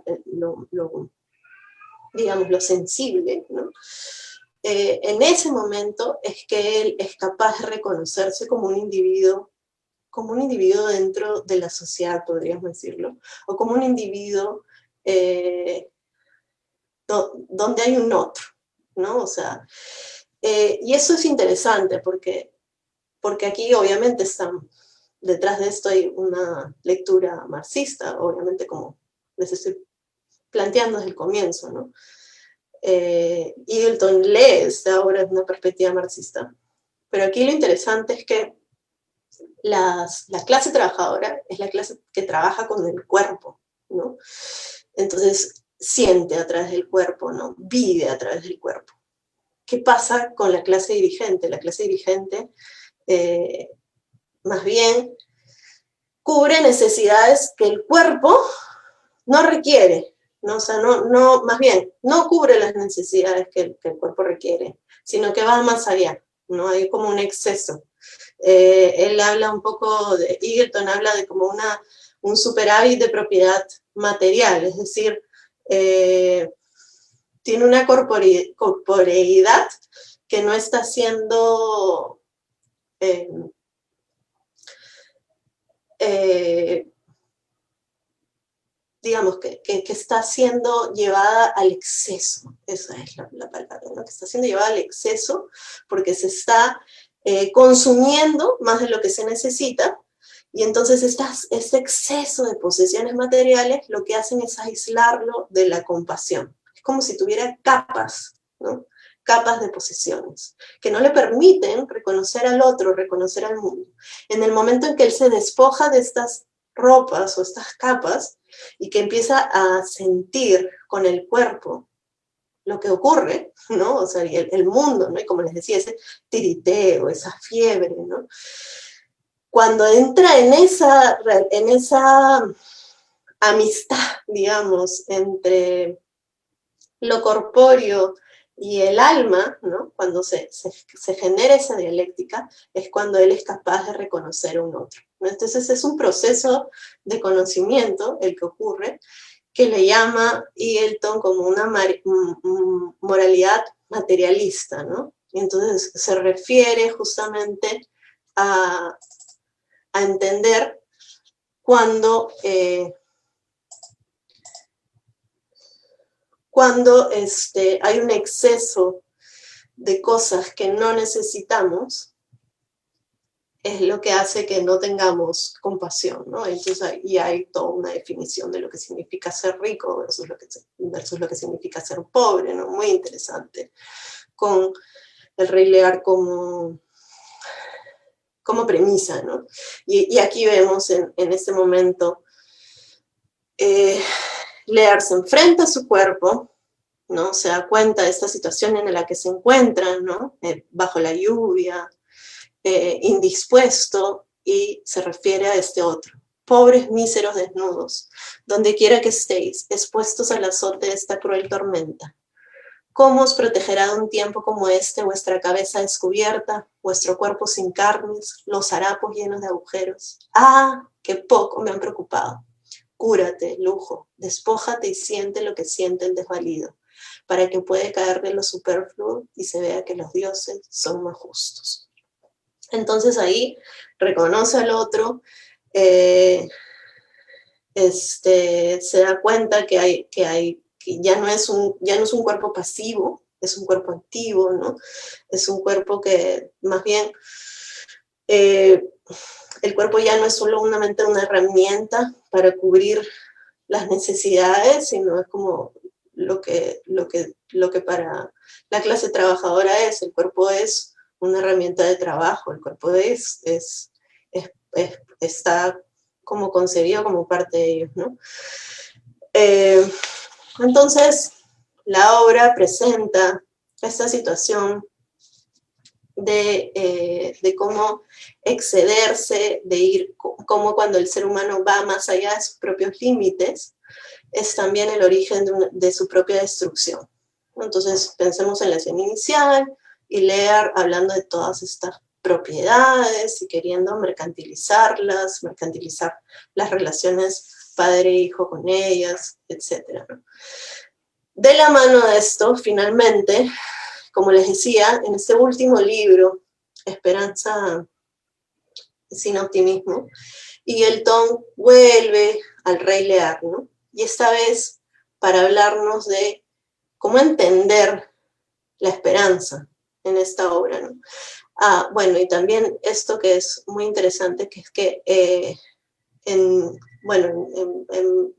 digamos, lo sensible, ¿no? En ese momento es que él es capaz de reconocerse como un individuo dentro de la sociedad, podríamos decirlo, o como un individuo donde hay un otro, ¿no? O sea, y eso es interesante porque aquí obviamente detrás de esto hay una lectura marxista, obviamente como les estoy planteando desde el comienzo, ¿no? Eagleton lee esta obra desde una perspectiva marxista, pero aquí lo interesante es que la clase trabajadora es la clase que trabaja con el cuerpo, ¿no? Entonces siente a través del cuerpo, ¿no? Vive a través del cuerpo. ¿Qué pasa con la clase dirigente? La clase dirigente más bien cubre necesidades que el cuerpo no requiere, ¿no? O sea, más bien, no cubre las necesidades que el cuerpo requiere, sino que va más allá, ¿no? Hay como un exceso. Él habla un poco, Eagleton habla de como un superávit de propiedad material, es decir, tiene una corporeidad que no está siendo digamos, que está siendo llevada al exceso, esa es la palabra, ¿no? Que está siendo llevada al exceso porque se está consumiendo más de lo que se necesita, y entonces este exceso de posesiones materiales lo que hacen es aislarlo de la compasión. Es como si tuviera capas, ¿no? Capas de posesiones, que no le permiten reconocer al otro, reconocer al mundo. En el momento en que él se despoja de estas ropas o estas capas y que empieza a sentir con el cuerpo lo que ocurre, ¿no? O sea, el mundo, ¿no? Y como les decía, ese tiriteo, esa fiebre, ¿no? Cuando entra en esa amistad, digamos, entre lo corpóreo y el alma, ¿no? Cuando se genera esa dialéctica, es cuando él es capaz de reconocer a un otro, ¿no? Entonces es un proceso de conocimiento el que ocurre, que le llama Eagleton como una moralidad materialista, ¿no? Y entonces se refiere justamente a entender cuando hay un exceso de cosas que no necesitamos, es lo que hace que no tengamos compasión, ¿no? Entonces ahí hay toda una definición de lo que significa ser rico versus lo que significa ser pobre, ¿no? Muy interesante, con el Rey Lear como premisa, ¿no? Y aquí vemos en este momento, Lear se enfrenta a su cuerpo, ¿no? Se da cuenta de esta situación en la que se encuentran, ¿no? Bajo la lluvia, indispuesto, y se refiere a este otro. Pobres míseros desnudos, donde quiera que estéis, expuestos al azote de esta cruel tormenta. ¿Cómo os protegerá de un tiempo como este vuestra cabeza descubierta, vuestro cuerpo sin carnes, los harapos llenos de agujeros? ¡Ah, qué poco me han preocupado! Cúrate, lujo, despójate y siente lo que siente el desvalido, para que pueda caer de lo superfluo y se vea que los dioses son más justos. Entonces ahí reconoce al otro, se da cuenta que ya no es un cuerpo pasivo, es un cuerpo activo, ¿no? Es un cuerpo que más bien el cuerpo ya no es solamente una herramienta para cubrir las necesidades, sino es como lo que para la clase trabajadora es. El cuerpo es una herramienta de trabajo, el cuerpo está como concebido como parte de ellos, ¿no? Entonces, la obra presenta esta situación de cómo excederse, de ir, cómo cuando el ser humano va más allá de sus propios límites, es también el origen de su propia destrucción. Entonces, pensemos en la escena inicial y Lear hablando de todas estas propiedades y queriendo mercantilizar las relaciones padre-hijo con ellas, etc. De la mano de esto, finalmente, como les decía, en este último libro, Esperanza sin optimismo, y Elton vuelve al Rey Lear, ¿no? Y esta vez para hablarnos de cómo entender la esperanza en esta obra, ¿no? Bueno, y también esto que es muy interesante, que es que en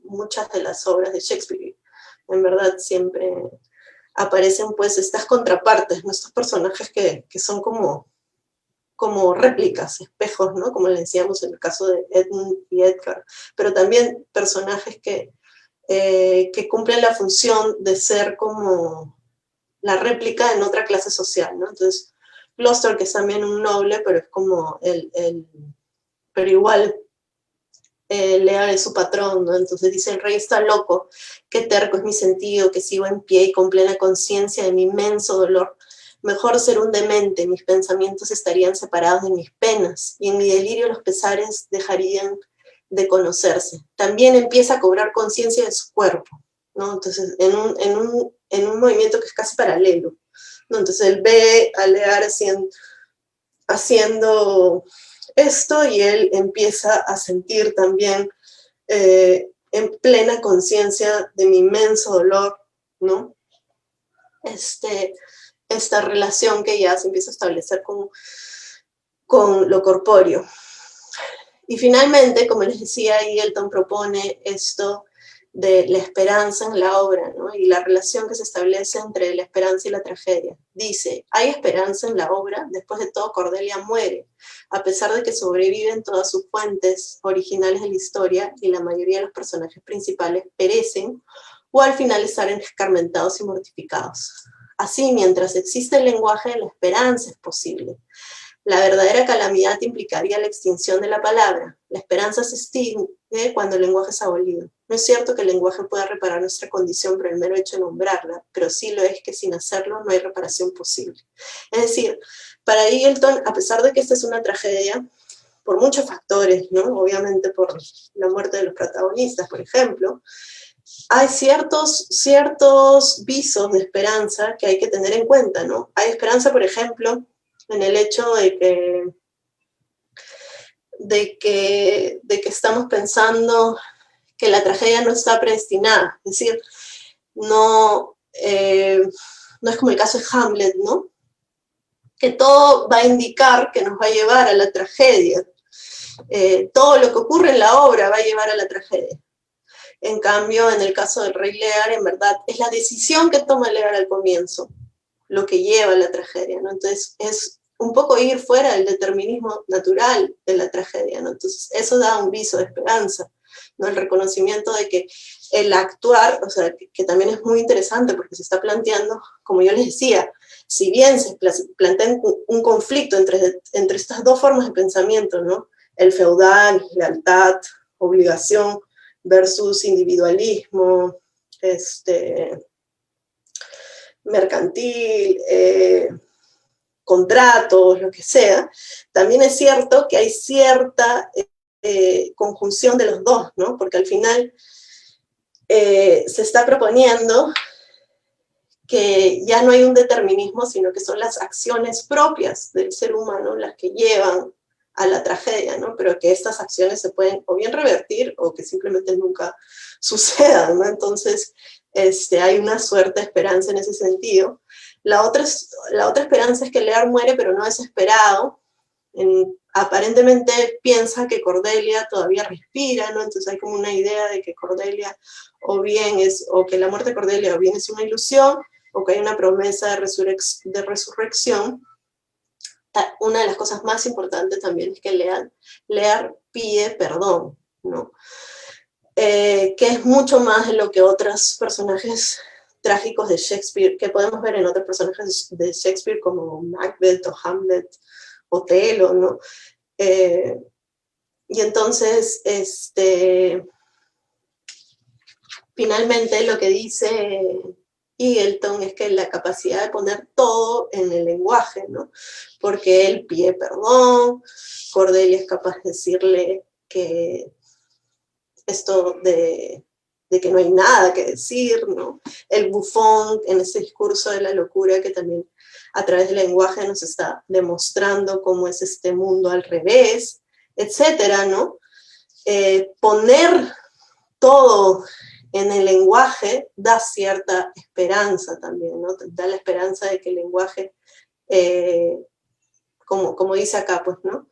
muchas de las obras de Shakespeare, en verdad siempre aparecen pues estas contrapartes, ¿no? Estos personajes que son como réplicas, espejos, ¿no? Como le decíamos en el caso de Edmund y Edgar, pero también personajes que cumplen la función de ser como la réplica en otra clase social, ¿no? Entonces, Gloucester, que es también un noble, pero es como pero igual Lear es su patrón, ¿no? Entonces dice, el rey está loco, qué terco es mi sentido, que sigo en pie y con plena conciencia de mi inmenso dolor. Mejor ser un demente, mis pensamientos estarían separados de mis penas, y en mi delirio los pesares dejarían de conocerse. También empieza a cobrar conciencia de su cuerpo, ¿no? Entonces, en un movimiento que es casi paralelo, ¿no? Entonces él ve a Lear haciendo esto y él empieza a sentir también en plena conciencia de mi inmenso dolor, ¿no? Esta relación que ya se empieza a establecer con lo corpóreo. Y finalmente, como les decía, Elton propone esto de la esperanza en la obra, ¿no? Y la relación que se establece entre la esperanza y la tragedia. Dice, hay esperanza en la obra, después de todo Cordelia muere, a pesar de que sobreviven todas sus fuentes originales de la historia y la mayoría de los personajes principales perecen o al final estarán escarmentados y mortificados. Así, mientras existe el lenguaje, la esperanza es posible. La verdadera calamidad implicaría la extinción de la palabra. La esperanza se extingue cuando el lenguaje es abolido. No es cierto que el lenguaje pueda reparar nuestra condición por el mero hecho de nombrarla, pero sí lo es que sin hacerlo no hay reparación posible. Es decir, para Elton, a pesar de que esta es una tragedia, por muchos factores, ¿no? Obviamente por la muerte de los protagonistas, por ejemplo, hay ciertos visos de esperanza que hay que tener en cuenta, ¿no? Hay esperanza, por ejemplo, en el hecho de que estamos pensando que la tragedia no está predestinada. Es decir, no es como el caso de Hamlet, ¿no? Que todo va a indicar que nos va a llevar a la tragedia. Todo lo que ocurre en la obra va a llevar a la tragedia. En cambio, en el caso del Rey Lear, en verdad, es la decisión que toma Lear al comienzo lo que lleva a la tragedia, ¿no? Entonces, es un poco ir fuera del determinismo natural de la tragedia, ¿no? Entonces, eso da un viso de esperanza, ¿no? El reconocimiento de que el actuar, o sea, que también es muy interesante porque se está planteando, como yo les decía, si bien se plantea un conflicto entre estas dos formas de pensamiento, ¿no? El feudal, lealtad, obligación, versus individualismo, mercantil, contratos, lo que sea, también es cierto que hay cierta conjunción de los dos, ¿no? Porque al final se está proponiendo que ya no hay un determinismo, sino que son las acciones propias del ser humano las que llevan a la tragedia, ¿no? Pero que estas acciones se pueden o bien revertir o que simplemente nunca sucedan, ¿no? Entonces, hay una suerte de esperanza en ese sentido. La otra esperanza es que Lear muere, pero no desesperado. Aparentemente piensa que Cordelia todavía respira, ¿no? Entonces hay como una idea de que Cordelia o que la muerte de Cordelia o bien es una ilusión, o que hay una promesa de resurrección. Una de las cosas más importantes también es que Lear pide perdón, ¿no? Que es mucho más de lo que otros personajes trágicos de Shakespeare, que podemos ver en otros personajes de Shakespeare como Macbeth o Hamlet, Otelo, ¿no? Y entonces, finalmente lo que dice Eagleton es que la capacidad de poner todo en el lenguaje, ¿no? Porque él pide perdón, Cordelia es capaz de decirle que esto de que no hay nada que decir, ¿no? El bufón en ese discurso de la locura que también a través del lenguaje nos está demostrando cómo es este mundo al revés, etcétera, ¿no? Poner todo en el lenguaje da cierta esperanza también, ¿no? Da la esperanza de que el lenguaje, como dice acá, pues, ¿no?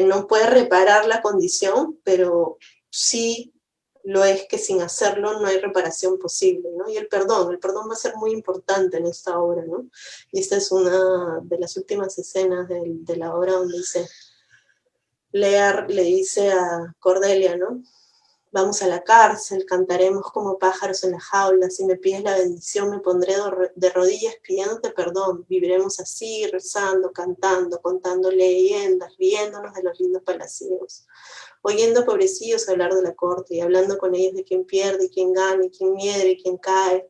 No puede reparar la condición, pero sí lo es que sin hacerlo no hay reparación posible, ¿no? Y el perdón va a ser muy importante en esta obra, ¿no? Y esta es una de las últimas escenas de la obra donde Lear le dice a Cordelia, ¿no? Vamos a la cárcel, cantaremos como pájaros en la jaula, si me pides la bendición me pondré de rodillas pidiéndote perdón, viviremos así, rezando, cantando, contando leyendas, riéndonos de los lindos palacios, oyendo pobrecillos hablar de la corte y hablando con ellos de quién pierde y quién gana y quién miedra y quién cae,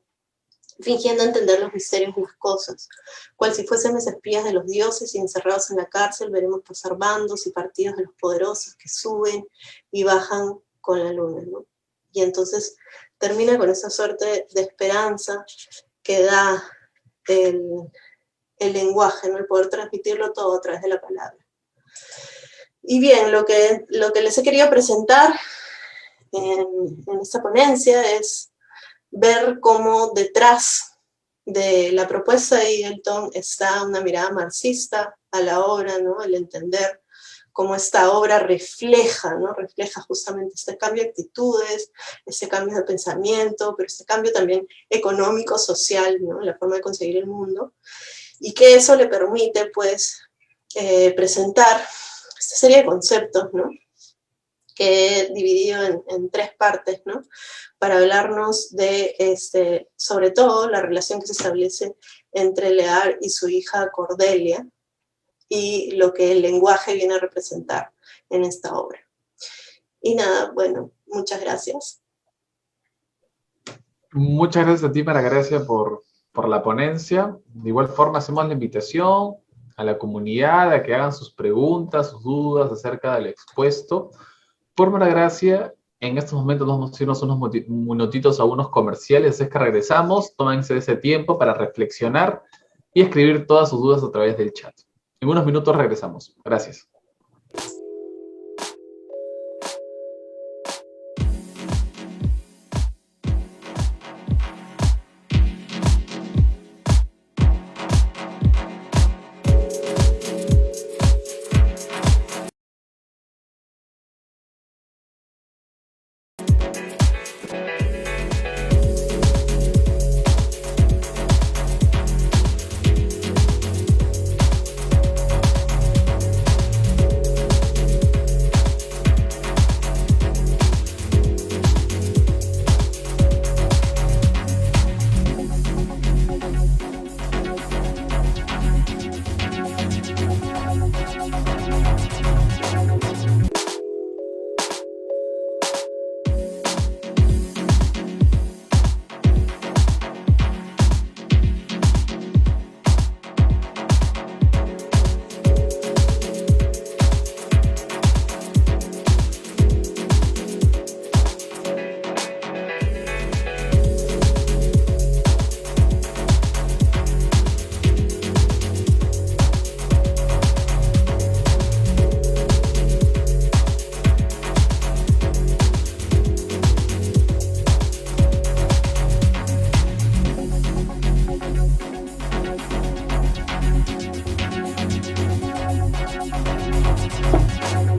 fingiendo entender los misterios de las cosas, cual si fuésemos espías de los dioses y encerrados en la cárcel veremos pasar bandos y partidos de los poderosos que suben y bajan con la luna, ¿no? Y entonces termina con esa suerte de esperanza que da el lenguaje, ¿no? El poder transmitirlo todo a través de la palabra. Y bien, lo que les he querido presentar en esta ponencia es ver cómo detrás de la propuesta de Eagleton está una mirada marxista a la obra, ¿no? El entender cómo esta obra refleja, ¿no? Refleja justamente este cambio de actitudes, este cambio de pensamiento, pero este cambio también económico, social, ¿no? La forma de conseguir el mundo, y que eso le permite, pues, presentar esta serie de conceptos, ¿no? Que he dividido en tres partes, ¿no? Para hablarnos de, sobre todo, la relación que se establece entre Lear y su hija Cordelia, y lo que el lenguaje viene a representar en esta obra. Y nada, bueno, muchas gracias.
Muchas gracias a ti, María Gracia, por la ponencia. De igual forma, hacemos la invitación a la comunidad a que hagan sus preguntas, sus dudas acerca del expuesto. Por María Gracia, en estos momentos vamos a irnos unos minutitos a unos comerciales, es que regresamos, tómense ese tiempo para reflexionar y escribir todas sus dudas a través del chat. En unos minutos regresamos. Gracias.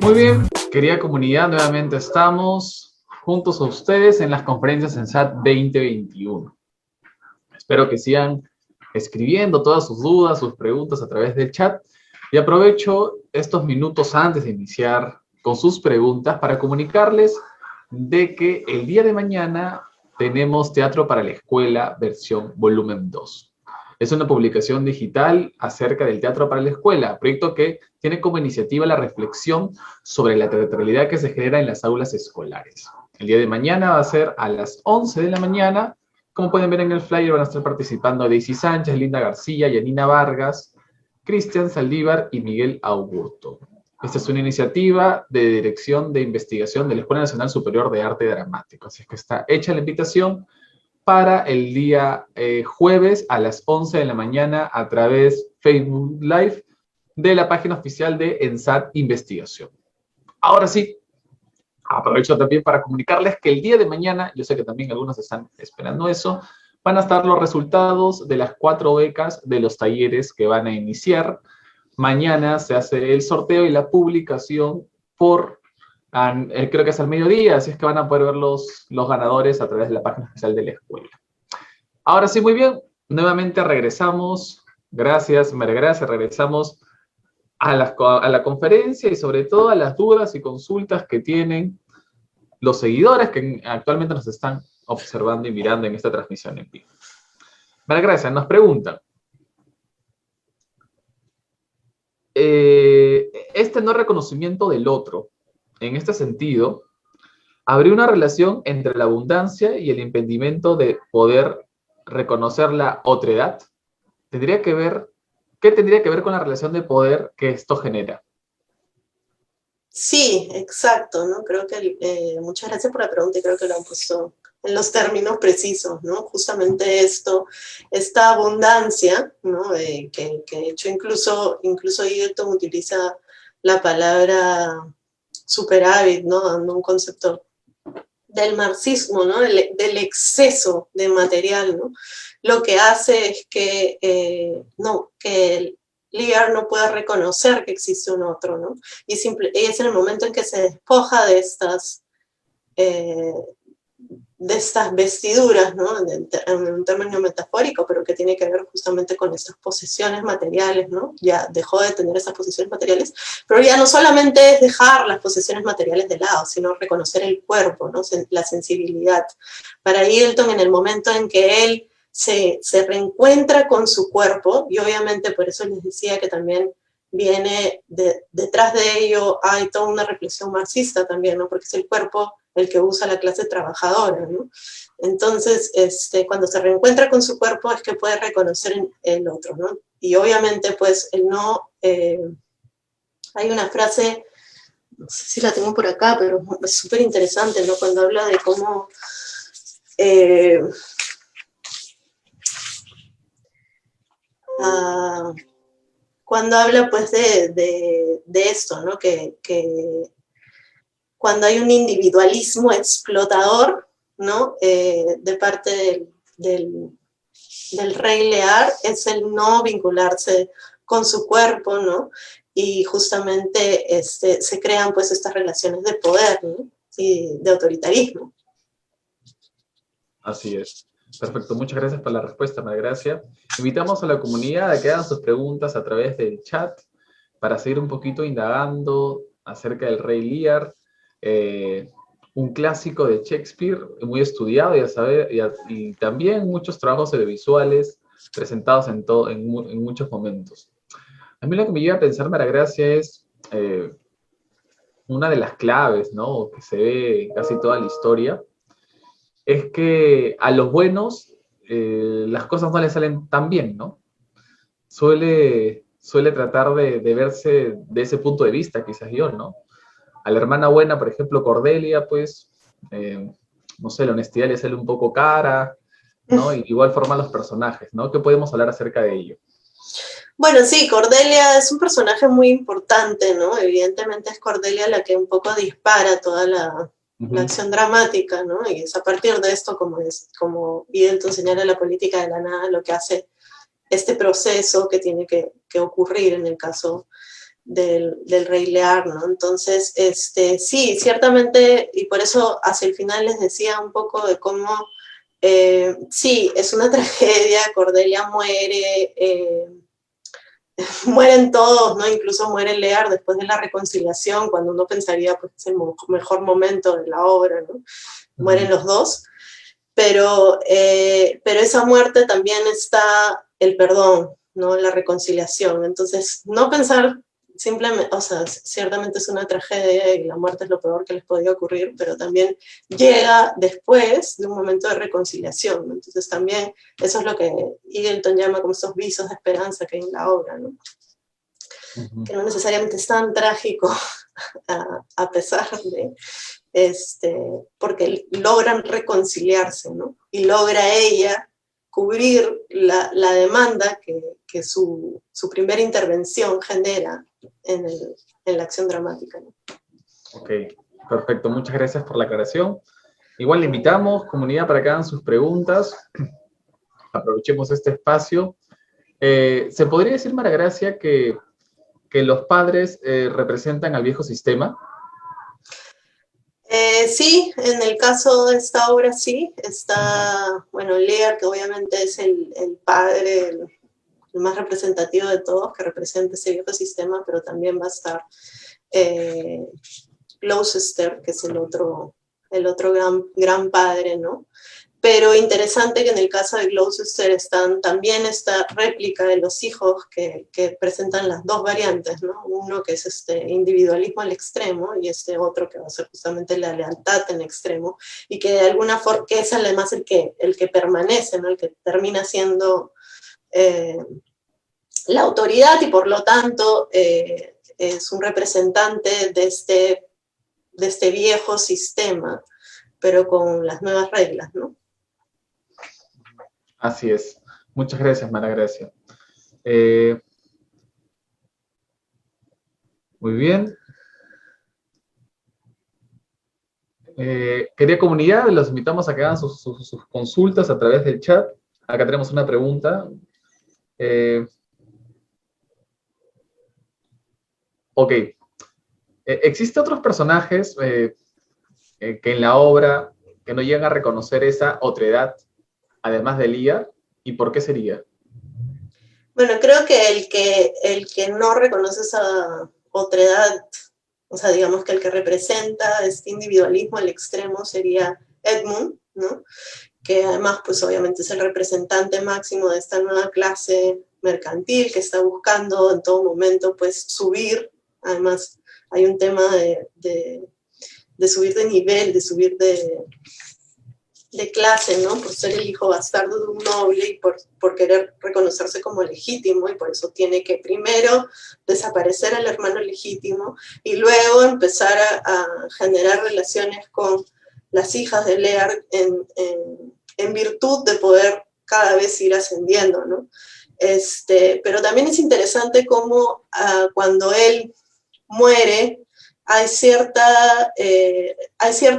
Muy bien, querida comunidad, nuevamente estamos juntos a ustedes en las conferencias SENSAT 2021. Espero que sigan escribiendo todas sus dudas, sus preguntas a través del chat y aprovecho estos minutos antes de iniciar con sus preguntas para comunicarles de que el día de mañana tenemos Teatro para la Escuela versión volumen 2. Es una publicación digital acerca del teatro para la escuela, proyecto que tiene como iniciativa la reflexión sobre la teatralidad que se genera en las aulas escolares. El día de mañana va a ser a las 11 de la mañana. Como pueden ver en el flyer, van a estar participando Daisy Sánchez, Linda García, Yanina Vargas, Cristian Saldívar y Miguel Augusto. Esta es una iniciativa de Dirección de Investigación de la Escuela Nacional Superior de Arte Dramático. Así es que está hecha la invitación para el día jueves a las 11 de la mañana a través Facebook Live de la página oficial de ENSAT Investigación. Ahora sí, aprovecho también para comunicarles que el día de mañana, yo sé que también algunos están esperando eso, van a estar los resultados de las 4 becas de los talleres que van a iniciar. Mañana se hace el sorteo y la publicación creo que es al mediodía, así es que van a poder ver los ganadores a través de la página oficial de la escuela. Ahora sí, muy bien, nuevamente regresamos, gracias, María Gracia, regresamos a la conferencia y sobre todo a las dudas y consultas que tienen los seguidores que actualmente nos están observando y mirando en esta transmisión en vivo. María Gracia, nos preguntan, este no reconocimiento del otro, en este sentido, ¿habría una relación entre la abundancia y el impedimento de poder reconocer la otredad? ¿Qué tendría que ver con la relación de poder que esto genera?
Sí, exacto, ¿no? Creo que muchas gracias por la pregunta y creo que lo han puesto en los términos precisos, ¿no? Justamente esta abundancia, ¿no? Que de hecho incluso Egerton utiliza la palabra superávit, ¿no? Dando un concepto del marxismo, ¿no? Del exceso de material, ¿no? Lo que hace es que el Lear no pueda reconocer que existe un otro, ¿no? Y es en el momento en que se despoja de estas vestiduras, ¿no? En un término metafórico, pero que tiene que ver justamente con estas posesiones materiales, ¿no? Ya dejó de tener esas posesiones materiales, pero ya no solamente es dejar las posesiones materiales de lado, sino reconocer el cuerpo, ¿no? La sensibilidad. Para Egerton, en el momento en que él se reencuentra con su cuerpo, y obviamente por eso les decía que también viene detrás de ello, hay toda una reflexión marxista también, ¿no? Porque es el cuerpo el que usa la clase trabajadora, ¿no? Entonces, cuando se reencuentra con su cuerpo es que puede reconocer el otro, ¿no? Y obviamente, pues, hay una frase, no sé si la tengo por acá, pero es súper interesante, ¿no? Cuando habla de cómo cuando habla, pues, de esto, ¿no? Que cuando hay un individualismo explotador, ¿no? De parte del rey Lear, es el no vincularse con su cuerpo, ¿no? Y justamente se crean pues estas relaciones de poder, ¿no? Y de autoritarismo.
Así es. Perfecto, muchas gracias por la respuesta, María Gracia. Invitamos a la comunidad a que hagan sus preguntas a través del chat para seguir un poquito indagando acerca del rey Lear. Un clásico de Shakespeare, muy estudiado, y también muchos trabajos audiovisuales presentados en muchos momentos. A mí lo que me lleva a pensar, María Gracia, es una de las claves, ¿no? Que se ve en casi toda la historia, es que a los buenos las cosas no les salen tan bien, ¿no? Suele tratar de verse de ese punto de vista, quizás yo, ¿no? A la hermana buena, por ejemplo, Cordelia, pues, no sé, la honestidad le sale un poco cara, ¿no? Y igual forman los personajes, ¿no? ¿Qué podemos hablar acerca de ello?
Bueno, sí, Cordelia es un personaje muy importante, ¿no? Evidentemente es Cordelia la que un poco dispara toda la acción dramática, ¿no? Y es a partir de esto, como Egerton señala, la política de la nada, lo que hace este proceso que tiene que ocurrir en el caso del Rey Lear, ¿no? Entonces, sí, ciertamente, y por eso hacia el final les decía un poco de cómo, sí, es una tragedia, Cordelia muere, mueren todos, ¿no? Incluso muere Lear después de la reconciliación, cuando uno pensaría, pues, es el mejor momento de la obra, ¿no? Mueren los dos, pero esa muerte también está el perdón, ¿no? La reconciliación. Entonces, no pensar simplemente, o sea, ciertamente es una tragedia y la muerte es lo peor que les podía ocurrir, pero también llega después de un momento de reconciliación, ¿no? Entonces también eso es lo que Eagleton llama como esos visos de esperanza que hay en la obra, ¿no? Que no necesariamente es tan trágico a pesar de, porque logran reconciliarse, ¿no? Y logra ella cubrir la demanda que su primera intervención genera en la acción dramática, ¿no?
Ok, perfecto. Muchas gracias por la aclaración. Igual le invitamos, comunidad, para que hagan sus preguntas. Aprovechemos este espacio. ¿Se podría decir, María Gracia, que los padres representan al viejo sistema?
Sí, en el caso de esta obra sí. Está, bueno, Lear, que obviamente es el padre, el más representativo de todos, que representa ese viejo sistema, pero también va a estar Gloucester, que es el otro gran padre, ¿no? Pero interesante que en el caso de Gloucester están también esta réplica de los hijos que presentan las dos variantes, ¿no? Uno que es este individualismo al extremo y este otro que va a ser justamente la lealtad en extremo, y que de alguna forma, que es además el que permanece, ¿no? El que termina siendo la autoridad y por lo tanto es un representante de este viejo sistema, pero con las nuevas reglas, ¿no?
Así es. Muchas gracias, María Gracia. Muy bien. Querida comunidad, los invitamos a que hagan sus consultas a través del chat. Acá tenemos una pregunta. Ok. ¿Existen otros personajes que en la obra que no llegan a reconocer esa otredad, además de Lear? ¿Y por qué sería?
Bueno, creo que el que no reconoce esa otredad, o sea, digamos que el que representa este individualismo al extremo sería Edmund, ¿no? Que además, pues obviamente es el representante máximo de esta nueva clase mercantil que está buscando en todo momento, pues, subir. Además, hay un tema de subir de nivel, de subir de clase, ¿no? Por ser el hijo bastardo de un noble y por querer reconocerse como legítimo, y por eso tiene que primero desaparecer al hermano legítimo y luego empezar a generar relaciones con las hijas de Lear en virtud de poder cada vez ir ascendiendo, ¿no? Pero también es interesante cómo cuando él muere hay cierto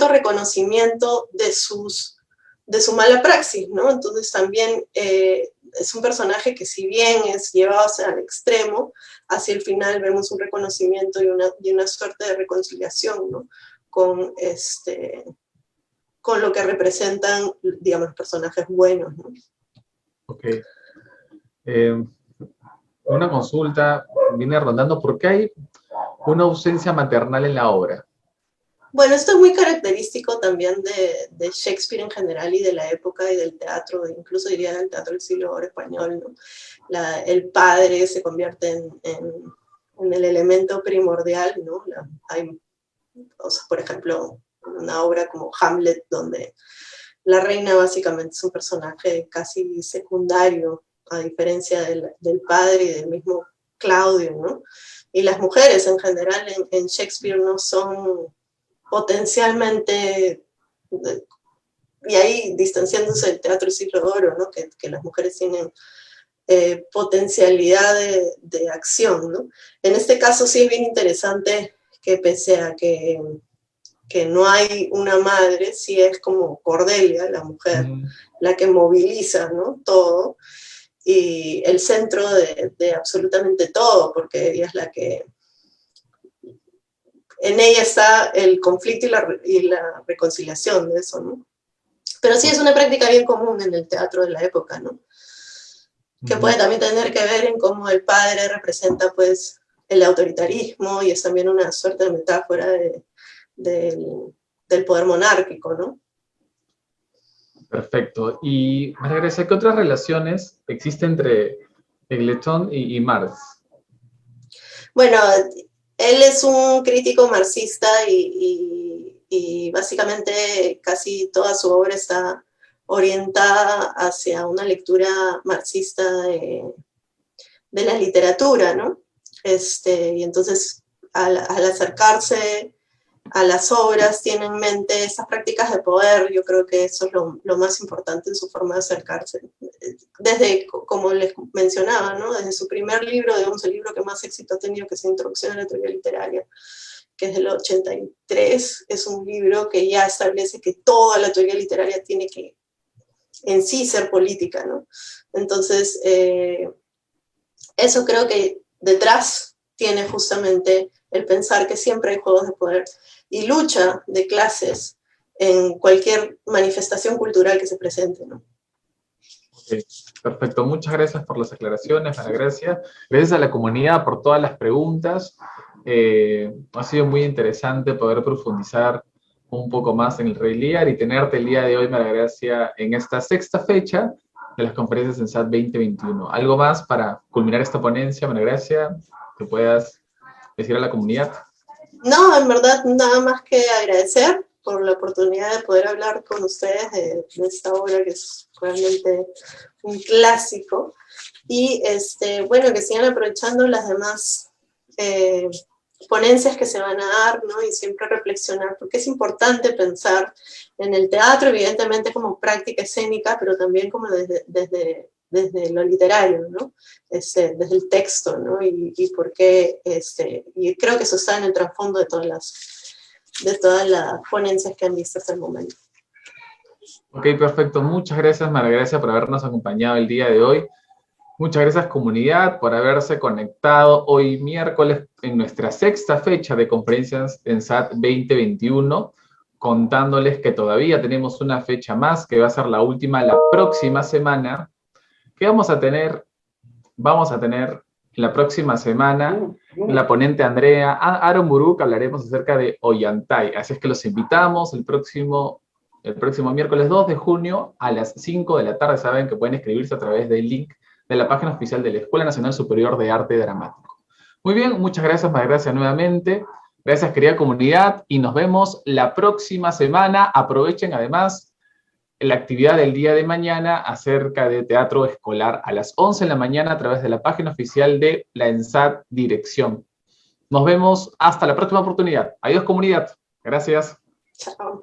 reconocimiento de su mala praxis, ¿no? Entonces también es un personaje que, si bien es llevado al extremo, hacia el final vemos un reconocimiento y una suerte de reconciliación, ¿no? Con lo que representan, digamos, los personajes buenos, ¿no?
Ok. Una consulta viene rondando, ¿por qué hay una ausencia maternal en la obra?
Bueno, esto es muy característico también de Shakespeare en general y de la época y del teatro, incluso diría del teatro del siglo oro español, ¿no? El padre se convierte en el elemento primordial, ¿no? O sea, por ejemplo, una obra como Hamlet, donde la reina básicamente es un personaje casi secundario, a diferencia del padre y del mismo Claudio, ¿no? Y las mujeres en general en Shakespeare no son potencialmente, y ahí distanciándose del teatro del siglo de oro, ¿no? Que las mujeres tienen potencialidad de acción, ¿no? En este caso sí es bien interesante que pese a que no hay una madre, sí es como Cordelia, la mujer, la que moviliza, ¿no? Todo, y el centro de absolutamente todo, porque ella es la que en ella está el conflicto y la reconciliación de eso, ¿no? Pero sí es una práctica bien común en el teatro de la época, ¿no? Que puede también tener que ver en cómo el padre representa, pues, el autoritarismo, y es también una suerte de metáfora del poder monárquico, ¿no?
Perfecto. Y María Grecia, ¿qué otras relaciones existen entre Eggleton y Marx?
Bueno, él es un crítico marxista y básicamente casi toda su obra está orientada hacia una lectura marxista de la literatura, ¿no? Y entonces al acercarse a las obras tiene en mente esas prácticas de poder. Yo creo que eso es lo más importante en su forma de acercarse. Desde, como les mencionaba, ¿no? Desde su primer libro, digamos, el libro que más éxito ha tenido, que es Introducción a la Teoría Literaria, que es del 83, es un libro que ya establece que toda la teoría literaria tiene que en sí ser política, ¿no? Entonces, eso creo que detrás tiene justamente el pensar que siempre hay juegos de poder y lucha de clases en cualquier manifestación cultural que se presente, ¿no?
Okay, perfecto, muchas gracias por las aclaraciones, María Grecia. Gracias a la comunidad por todas las preguntas. Ha sido muy interesante poder profundizar un poco más en el Rey Lear y tenerte el día de hoy, María Grecia, en esta sexta fecha de las conferencias en SAT 2021. ¿Algo más para culminar esta ponencia, María Grecia, que puedas decir a la comunidad?
No, en verdad, nada más que agradecer por la oportunidad de poder hablar con ustedes de esta obra, que es realmente un clásico. Y bueno, que sigan aprovechando las demás ponencias que se van a dar, ¿no? Y siempre reflexionar, porque es importante pensar en el teatro, evidentemente como práctica escénica, pero también como desde lo literario, ¿no? Desde el texto, ¿no? Y por qué, y creo que eso está en el trasfondo de todas las ponencias que han visto hasta el momento.
Ok, perfecto. Muchas gracias, María Grecia, por habernos acompañado el día de hoy. Muchas gracias, comunidad, por haberse conectado hoy miércoles en nuestra sexta fecha de conferencias en SAT 2021, contándoles que todavía tenemos una fecha más, que va a ser la última la próxima semana, que vamos a tener la próxima semana la ponente Andrea Aramburu, que hablaremos acerca de Ollantay. Así es que los invitamos el próximo miércoles 2 de junio a las 5 de la tarde. Saben que pueden escribirse a través del link de la página oficial de la Escuela Nacional Superior de Arte Dramático. Muy bien, muchas gracias, María Grecia, nuevamente. Gracias, querida comunidad, y nos vemos la próxima semana. Aprovechen además la actividad del día de mañana acerca de teatro escolar a las 11 de la mañana a través de la página oficial de la ENSAT Dirección. Nos vemos hasta la próxima oportunidad. Adiós, comunidad. Gracias.
Chao.